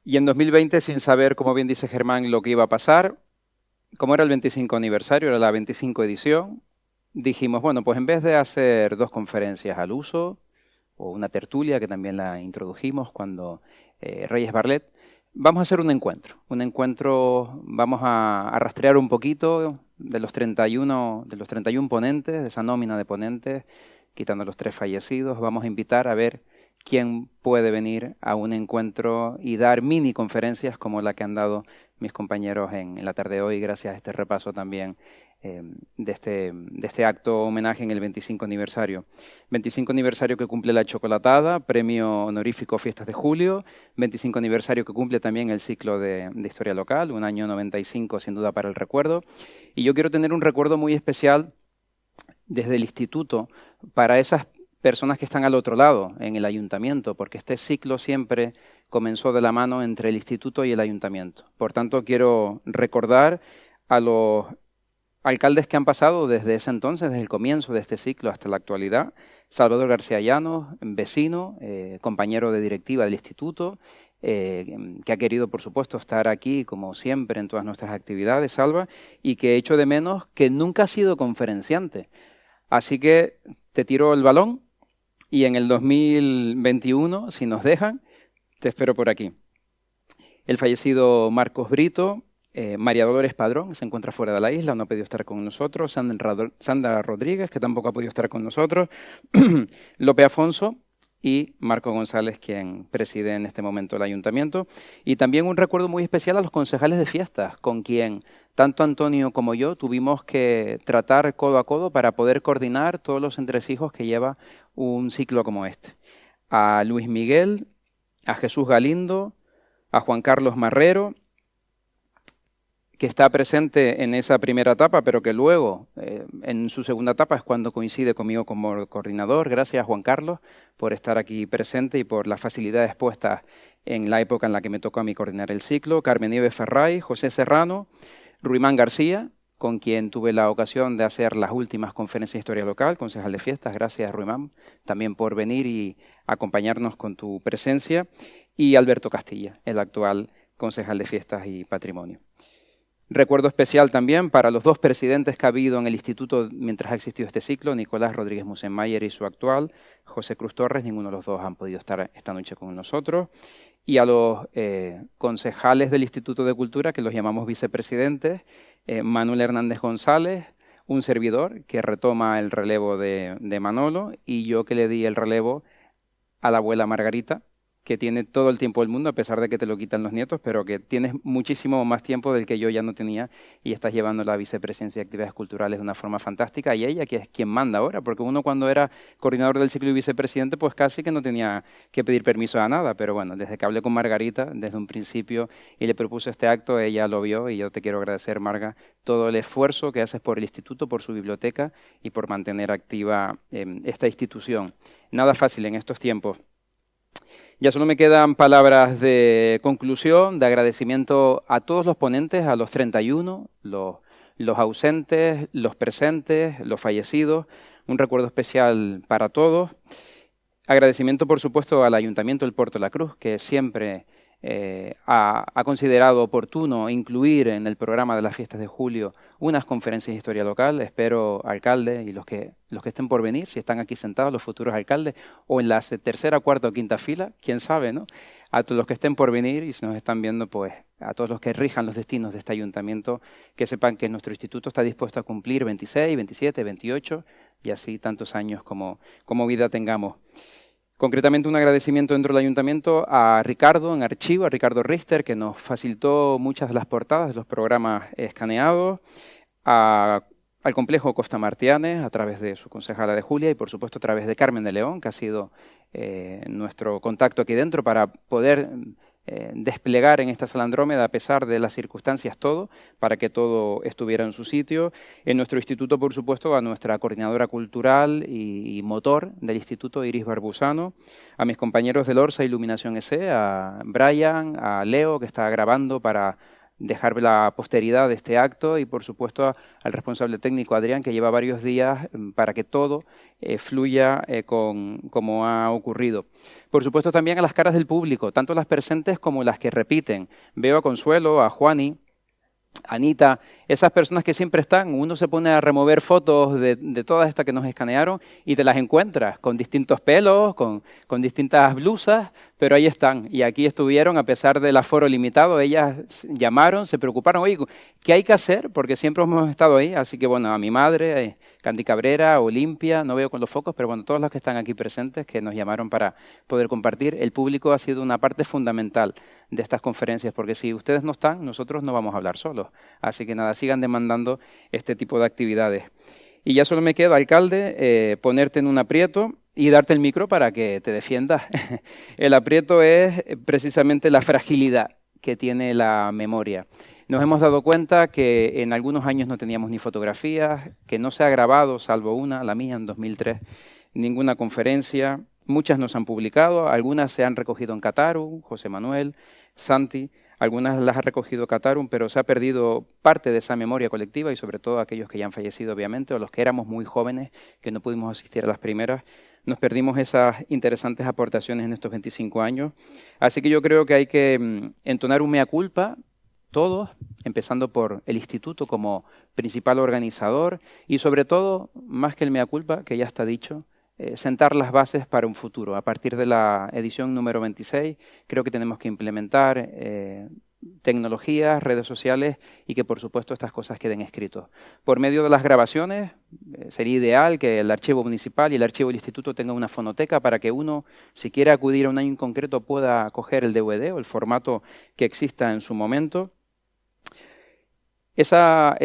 Y en 2020, sin saber, como bien dice Germán, lo que iba a pasar, como era el 25 aniversario, era la 25 edición, dijimos, bueno, pues en vez de hacer 2 conferencias al uso, o una tertulia, que también la introdujimos cuando Reyes Barlet, vamos a hacer un encuentro, vamos a rastrear un poquito de los 31 ponentes, de esa nómina de ponentes, quitando los 3 fallecidos, vamos a invitar a ver quién puede venir a un encuentro y dar mini conferencias como la que han dado mis compañeros en la tarde de hoy, gracias a este repaso también de este acto homenaje en el 25 aniversario. 25 aniversario que cumple La Chocolatada, premio honorífico Fiestas de Julio, 25 aniversario que cumple también el ciclo de Historia Local, un año 95 sin duda para el recuerdo. Y yo quiero tener un recuerdo muy especial desde el instituto para esas personas que están al otro lado, en el ayuntamiento, porque este ciclo siempre comenzó de la mano entre el instituto y el ayuntamiento. Por tanto, quiero recordar a los alcaldes que han pasado desde ese entonces, desde el comienzo de este ciclo hasta la actualidad. Salvador García Llanos, vecino, compañero de directiva del instituto, que ha querido, por supuesto, estar aquí, como siempre, en todas nuestras actividades, Salva, y que echo de menos que nunca ha sido conferenciante. Así que te tiro el balón y en el 2021, si nos dejan, te espero por aquí. El fallecido Marcos Brito, María Dolores Padrón se encuentra fuera de la isla, no ha podido estar con nosotros. Sandra Rodríguez, que tampoco ha podido estar con nosotros. Lope Afonso y Marco González, quien preside en este momento el ayuntamiento. Y también un recuerdo muy especial a los concejales de fiestas, con quien tanto Antonio como yo tuvimos que tratar codo a codo para poder coordinar todos los entresijos que lleva un ciclo como este. A Luis Miguel, a Jesús Galindo, a Juan Carlos Marrero, que está presente en esa primera etapa, pero que luego, en su segunda etapa, es cuando coincide conmigo como coordinador. Gracias, Juan Carlos, por estar aquí presente y por las facilidades puestas en la época en la que me tocó a mí coordinar el ciclo. Carmen Nieves Ferray, José Serrano, Ruimán García, con quien tuve la ocasión de hacer las últimas conferencias de historia local, concejal de fiestas. Gracias, Ruimán, también por venir y acompañarnos con tu presencia. Y Alberto Castilla, el actual concejal de fiestas y patrimonio. Recuerdo especial también para los dos presidentes que ha habido en el instituto mientras ha existido este ciclo, Nicolás Rodríguez Musenmayer y su actual, José Cruz Torres. Ninguno de los dos han podido estar esta noche con nosotros. Y a los concejales del Instituto de Cultura, que los llamamos vicepresidentes, Manuel Hernández González, un servidor que retoma el relevo de Manolo, y yo que le di el relevo a la abuela Margarita, que tiene todo el tiempo del mundo, a pesar de que te lo quitan los nietos, pero que tienes muchísimo más tiempo del que yo ya no tenía, y estás llevando la vicepresidencia de actividades culturales de una forma fantástica, y ella que es quien manda ahora, porque uno cuando era coordinador del ciclo y vicepresidente, pues casi que no tenía que pedir permiso a nada, pero bueno, desde que hablé con Margarita, desde un principio, y le propuse este acto, ella lo vio, y yo te quiero agradecer, Marga, todo el esfuerzo que haces por el instituto, por su biblioteca, y por mantener activa esta institución. Nada fácil en estos tiempos. Ya solo me quedan palabras de conclusión, de agradecimiento a todos los ponentes, a los 31, los ausentes, los presentes, los fallecidos. Un recuerdo especial para todos. Agradecimiento, por supuesto, al Ayuntamiento del Puerto de la Cruz, que siempre ha considerado oportuno incluir en el programa de las fiestas de julio unas conferencias de historia local. Espero, alcalde, y los que estén por venir, si están aquí sentados, los futuros alcaldes, o en la tercera, cuarta o quinta fila, quién sabe, ¿no? A todos los que estén por venir y si nos están viendo, pues a todos los que rijan los destinos de este ayuntamiento, que sepan que nuestro instituto está dispuesto a cumplir 26, 27, 28 y así tantos años como vida tengamos. Concretamente, un agradecimiento dentro del ayuntamiento a Ricardo en archivo, a Ricardo Richter, que nos facilitó muchas de las portadas de los programas escaneados, al complejo Costa Martianes, a través de su concejala de Julia, y por supuesto a través de Carmen de León, que ha sido nuestro contacto aquí dentro para poder desplegar en esta sala Andrómeda, a pesar de las circunstancias, todo, para que todo estuviera en su sitio. En nuestro instituto, por supuesto, a nuestra coordinadora cultural y motor del instituto, Iris Barbusano, a mis compañeros del Orsa Iluminación EC, a Brian, a Leo, que está grabando para dejar la posteridad de este acto, y por supuesto al responsable técnico Adrián, que lleva varios días para que todo fluya como ha ocurrido. Por supuesto también a las caras del público, tanto las presentes como las que repiten. Veo a Consuelo, a Juani, Anita, esas personas que siempre están. Uno se pone a remover fotos de todas estas que nos escanearon y te las encuentras con distintos pelos, con distintas blusas, pero ahí están. Y aquí estuvieron a pesar del aforo limitado. Ellas llamaron, se preocuparon. Oye, ¿qué hay que hacer? Porque siempre hemos estado ahí. Así que bueno, a mi madre, Candy Cabrera, Olimpia, no veo con los focos, pero bueno, todos los que están aquí presentes que nos llamaron para poder compartir. El público ha sido una parte fundamental de estas conferencias, porque si ustedes no están, nosotros no vamos a hablar solos. Así que nada, sigan demandando este tipo de actividades. Y ya solo me queda, alcalde, ponerte en un aprieto y darte el micro para que te defiendas. El aprieto es precisamente la fragilidad que tiene la memoria. Nos hemos dado cuenta que en algunos años no teníamos ni fotografías, que no se ha grabado, salvo una, la mía en 2003, ninguna conferencia. Muchas nos han publicado, algunas se han recogido en Catarum, José Manuel, Santi, algunas las ha recogido Catarum, pero se ha perdido parte de esa memoria colectiva, y sobre todo aquellos que ya han fallecido, obviamente, o los que éramos muy jóvenes, que no pudimos asistir a las primeras. Nos perdimos esas interesantes aportaciones en estos 25 años. Así que yo creo que hay que entonar un mea culpa, todos, empezando por el instituto como principal organizador, y sobre todo, más que el mea culpa, que ya está dicho, sentar las bases para un futuro. A partir de la edición número 26, creo que tenemos que implementar tecnologías, redes sociales y que por supuesto estas cosas queden escritos. Por medio de las grabaciones sería ideal que el archivo municipal y el archivo del instituto tengan una fonoteca para que uno, si quiere acudir a un año en concreto, pueda coger el DVD o el formato que exista en su momento. Esas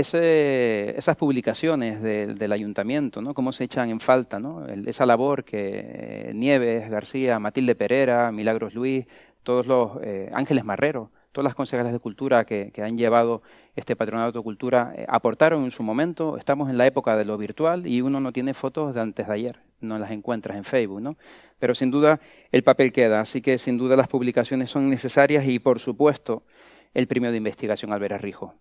publicaciones del ayuntamiento, ¿no? Cómo se echan en falta, ¿no? Esa labor que Nieves, García, Matilde Pereira, Milagros Luis, todos los Ángeles Marrero, todas las concejales de cultura que han llevado este patronato de cultura, aportaron en su momento. Estamos en la época de lo virtual y uno no tiene fotos de antes de ayer, no las encuentras en Facebook, ¿no? Pero sin duda el papel queda, así que sin duda las publicaciones son necesarias y por supuesto el premio de investigación Álvarez Rijo.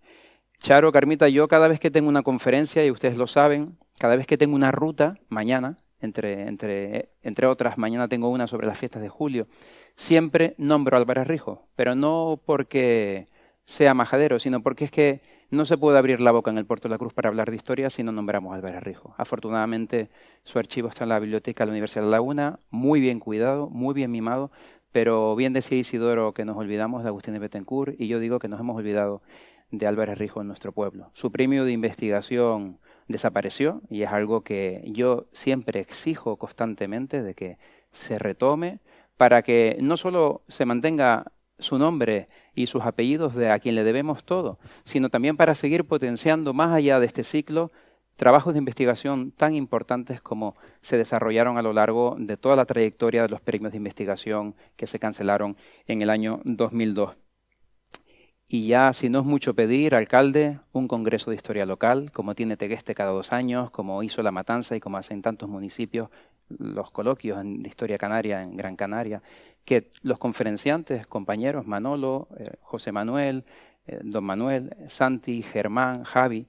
Charo, Carmita, yo cada vez que tengo una conferencia, y ustedes lo saben, cada vez que tengo una ruta, mañana, entre otras, mañana tengo una sobre las fiestas de julio, siempre nombro a Álvarez Rijo, pero no porque sea majadero, sino porque es que no se puede abrir la boca en el Puerto de la Cruz para hablar de historia si no nombramos a Álvarez Rijo. Afortunadamente, su archivo está en la Biblioteca de la Universidad de La Laguna, muy bien cuidado, muy bien mimado, pero bien decía Isidoro que nos olvidamos de Agustín de Bettencourt, y yo digo que nos hemos olvidado de Álvarez Rijo en nuestro pueblo. Su premio de investigación desapareció y es algo que yo siempre exijo constantemente de que se retome para que no solo se mantenga su nombre y sus apellidos de a quien le debemos todo, sino también para seguir potenciando más allá de este ciclo trabajos de investigación tan importantes como se desarrollaron a lo largo de toda la trayectoria de los premios de investigación que se cancelaron en el año 2002. Y ya, si no es mucho pedir, alcalde, un congreso de historia local, como tiene Tegueste cada 2 años, como hizo La Matanza y como hacen tantos municipios, los coloquios de historia canaria en Gran Canaria, que los conferenciantes, compañeros, Manolo, José Manuel, Don Manuel, Santi, Germán, Javi,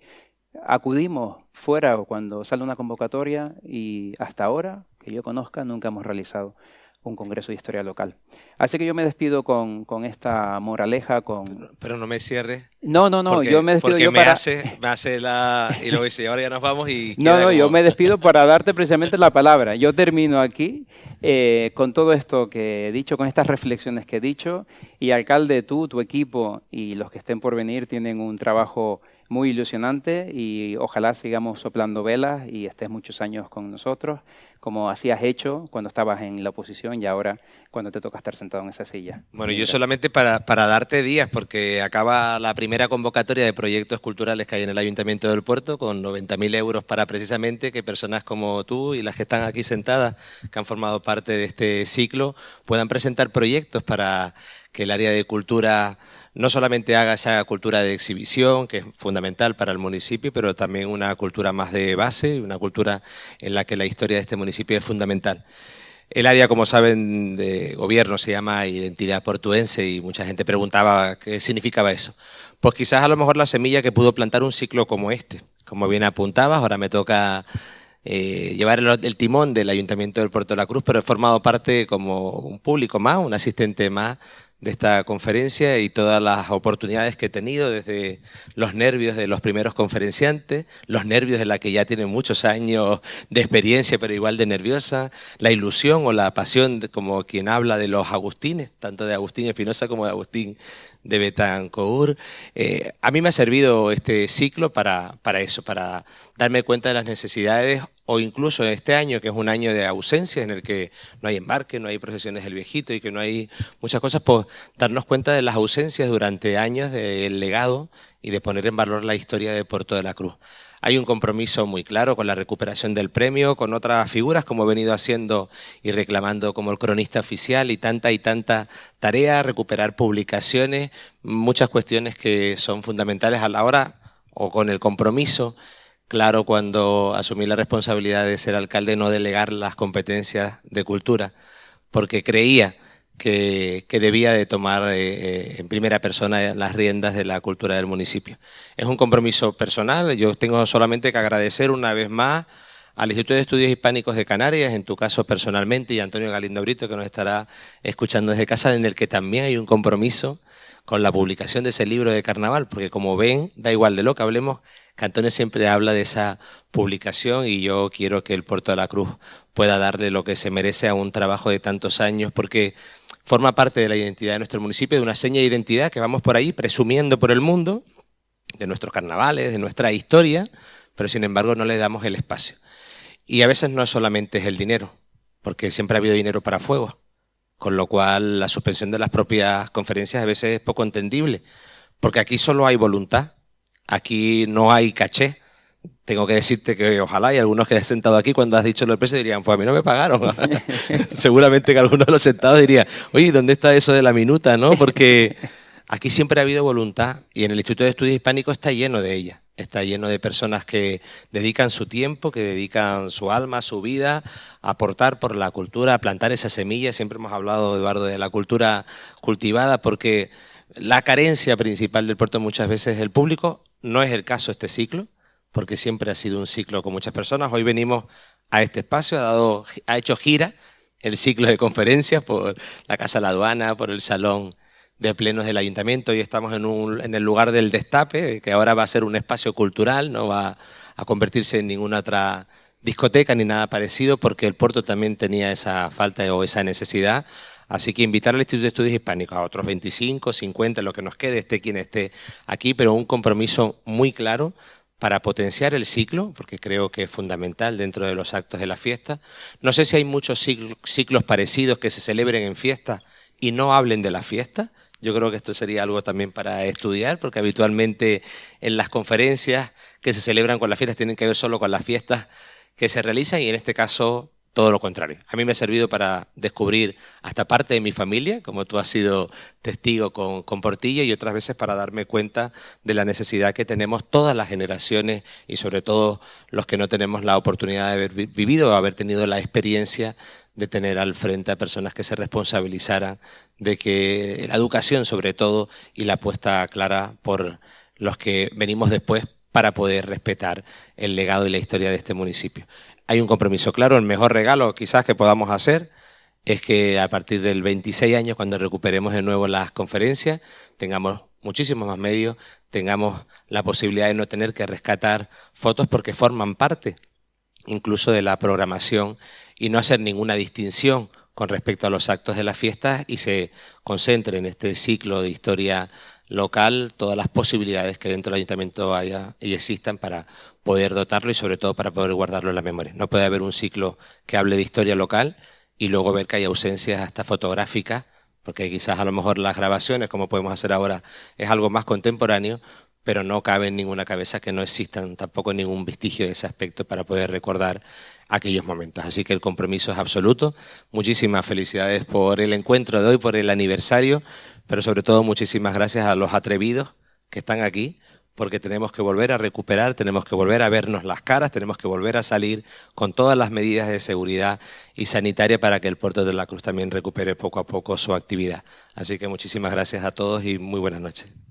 acudimos fuera o cuando sale una convocatoria y hasta ahora, que yo conozca, nunca hemos realizado un congreso de historia local. Así que yo me despido con esta moraleja, con... Pero no me cierres. No, porque, yo me despido porque yo me para... hace la... Y luego dice, ahora ya nos vamos y... yo me despido para darte precisamente la palabra. Yo termino aquí con todo esto que he dicho, con estas reflexiones que he dicho, y alcalde, tú, tu equipo y los que estén por venir tienen un trabajo muy ilusionante y ojalá sigamos soplando velas y estés muchos años con nosotros, como así has hecho cuando estabas en la oposición y ahora cuando te toca estar sentado en esa silla. Bueno, yo solamente para darte días, porque acaba la primera convocatoria de proyectos culturales que hay en el Ayuntamiento del Puerto, con 90.000 euros para precisamente que personas como tú y las que están aquí sentadas, que han formado parte de este ciclo, puedan presentar proyectos para que el área de cultura no solamente haga esa cultura de exhibición, que es fundamental para el municipio, pero también una cultura más de base, una cultura en la que la historia de este municipio es fundamental. El área, como saben, de gobierno se llama Identidad Portuense y mucha gente preguntaba qué significaba eso. Pues quizás a lo mejor la semilla que pudo plantar un ciclo como este. Como bien apuntabas, ahora me toca llevar el timón del Ayuntamiento del Puerto de la Cruz, pero he formado parte como un público más, un asistente más de esta conferencia y todas las oportunidades que he tenido, desde los nervios de los primeros conferenciantes, los nervios de la que ya tiene muchos años de experiencia pero igual de nerviosa, la ilusión o la pasión como quien habla de los agustines, tanto de Agustín Espinosa como de Agustín de Bettencourt. A mí me ha servido este ciclo para eso, para darme cuenta de las necesidades, o incluso este año, que es un año de ausencia, en el que no hay embarque, no hay procesiones del viejito y que no hay muchas cosas, pues darnos cuenta de las ausencias durante años del legado y de poner en valor la historia de Puerto de la Cruz. Hay un compromiso muy claro con la recuperación del premio, con otras figuras como he venido haciendo y reclamando como el cronista oficial y tanta tarea, recuperar publicaciones, muchas cuestiones que son fundamentales a la hora o con el compromiso. Claro, cuando asumí la responsabilidad de ser alcalde, no delegar las competencias de cultura, porque creía que debía de tomar en primera persona las riendas de la cultura del municipio. Es un compromiso personal, yo tengo solamente que agradecer una vez más al Instituto de Estudios Hispánicos de Canarias, en tu caso personalmente, y a Antonio Galindo Brito, que nos estará escuchando desde casa, en el que también hay un compromiso con la publicación de ese libro de carnaval, porque como ven, da igual de lo que hablemos, que Antonio siempre habla de esa publicación y yo quiero que el Puerto de la Cruz pueda darle lo que se merece a un trabajo de tantos años, porque forma parte de la identidad de nuestro municipio, de una seña de identidad que vamos por ahí presumiendo por el mundo, de nuestros carnavales, de nuestra historia, pero sin embargo no le damos el espacio. Y a veces no solamente es el dinero, porque siempre ha habido dinero para fuegos, con lo cual la suspensión de las propias conferencias a veces es poco entendible, porque aquí solo hay voluntad, aquí no hay caché. Tengo que decirte que ojalá hay algunos que han sentado aquí cuando has dicho lo del precio dirían, pues a mí no me pagaron. Seguramente que algunos de los sentados dirían, oye, ¿dónde está eso de la minuta? ¿No? Porque aquí siempre ha habido voluntad y en el Instituto de Estudios Hispánicos está lleno de ella. Está lleno de personas que dedican su tiempo, que dedican su alma, su vida a aportar por la cultura, a plantar esa semilla. Siempre hemos hablado, Eduardo, de la cultura cultivada porque la carencia principal del puerto muchas veces es el público. No es el caso este ciclo, porque siempre ha sido un ciclo con muchas personas. Hoy venimos a este espacio, ha hecho gira el ciclo de conferencias por la Casa de la Aduana, por el Salón de Plenos del Ayuntamiento y estamos en el lugar del Destape, que ahora va a ser un espacio cultural, no va a convertirse en ninguna otra discoteca ni nada parecido, porque el puerto también tenía esa falta o esa necesidad. Así que invitar al Instituto de Estudios Hispánicos a otros 25, 50, lo que nos quede, esté quien esté aquí, pero un compromiso muy claro para potenciar el ciclo, porque creo que es fundamental dentro de los actos de la fiesta. No sé si hay muchos ciclos parecidos que se celebren en fiesta y no hablen de la fiesta. Yo creo que esto sería algo también para estudiar, porque habitualmente en las conferencias que se celebran con las fiestas tienen que ver solo con las fiestas que se realizan y en este caso todo lo contrario. A mí me ha servido para descubrir hasta parte de mi familia, como tú has sido testigo con Portillo, y otras veces para darme cuenta de la necesidad que tenemos todas las generaciones y sobre todo los que no tenemos la oportunidad de haber vivido o haber tenido la experiencia de tener al frente a personas que se responsabilizaran de que la educación sobre todo y la apuesta clara por los que venimos después para poder respetar el legado y la historia de este municipio. Hay un compromiso claro, el mejor regalo quizás que podamos hacer es que a partir del 26 años, cuando recuperemos de nuevo las conferencias, tengamos muchísimos más medios, tengamos la posibilidad de no tener que rescatar fotos porque forman parte incluso de la programación y no hacer ninguna distinción con respecto a los actos de las fiestas y se concentre en este ciclo de historia local todas las posibilidades que dentro del ayuntamiento haya y existan para poder dotarlo y sobre todo para poder guardarlo en la memoria. No puede haber un ciclo que hable de historia local y luego ver que hay ausencias hasta fotográficas, porque quizás a lo mejor las grabaciones, como podemos hacer ahora, es algo más contemporáneo, pero no cabe en ninguna cabeza que no existan tampoco ningún vestigio de ese aspecto para poder recordar aquellos momentos. Así que el compromiso es absoluto. Muchísimas felicidades por el encuentro de hoy, por el aniversario, pero sobre todo muchísimas gracias a los atrevidos que están aquí, porque tenemos que volver a recuperar, tenemos que volver a vernos las caras, tenemos que volver a salir con todas las medidas de seguridad y sanitaria para que el Puerto de la Cruz también recupere poco a poco su actividad. Así que muchísimas gracias a todos y muy buenas noches.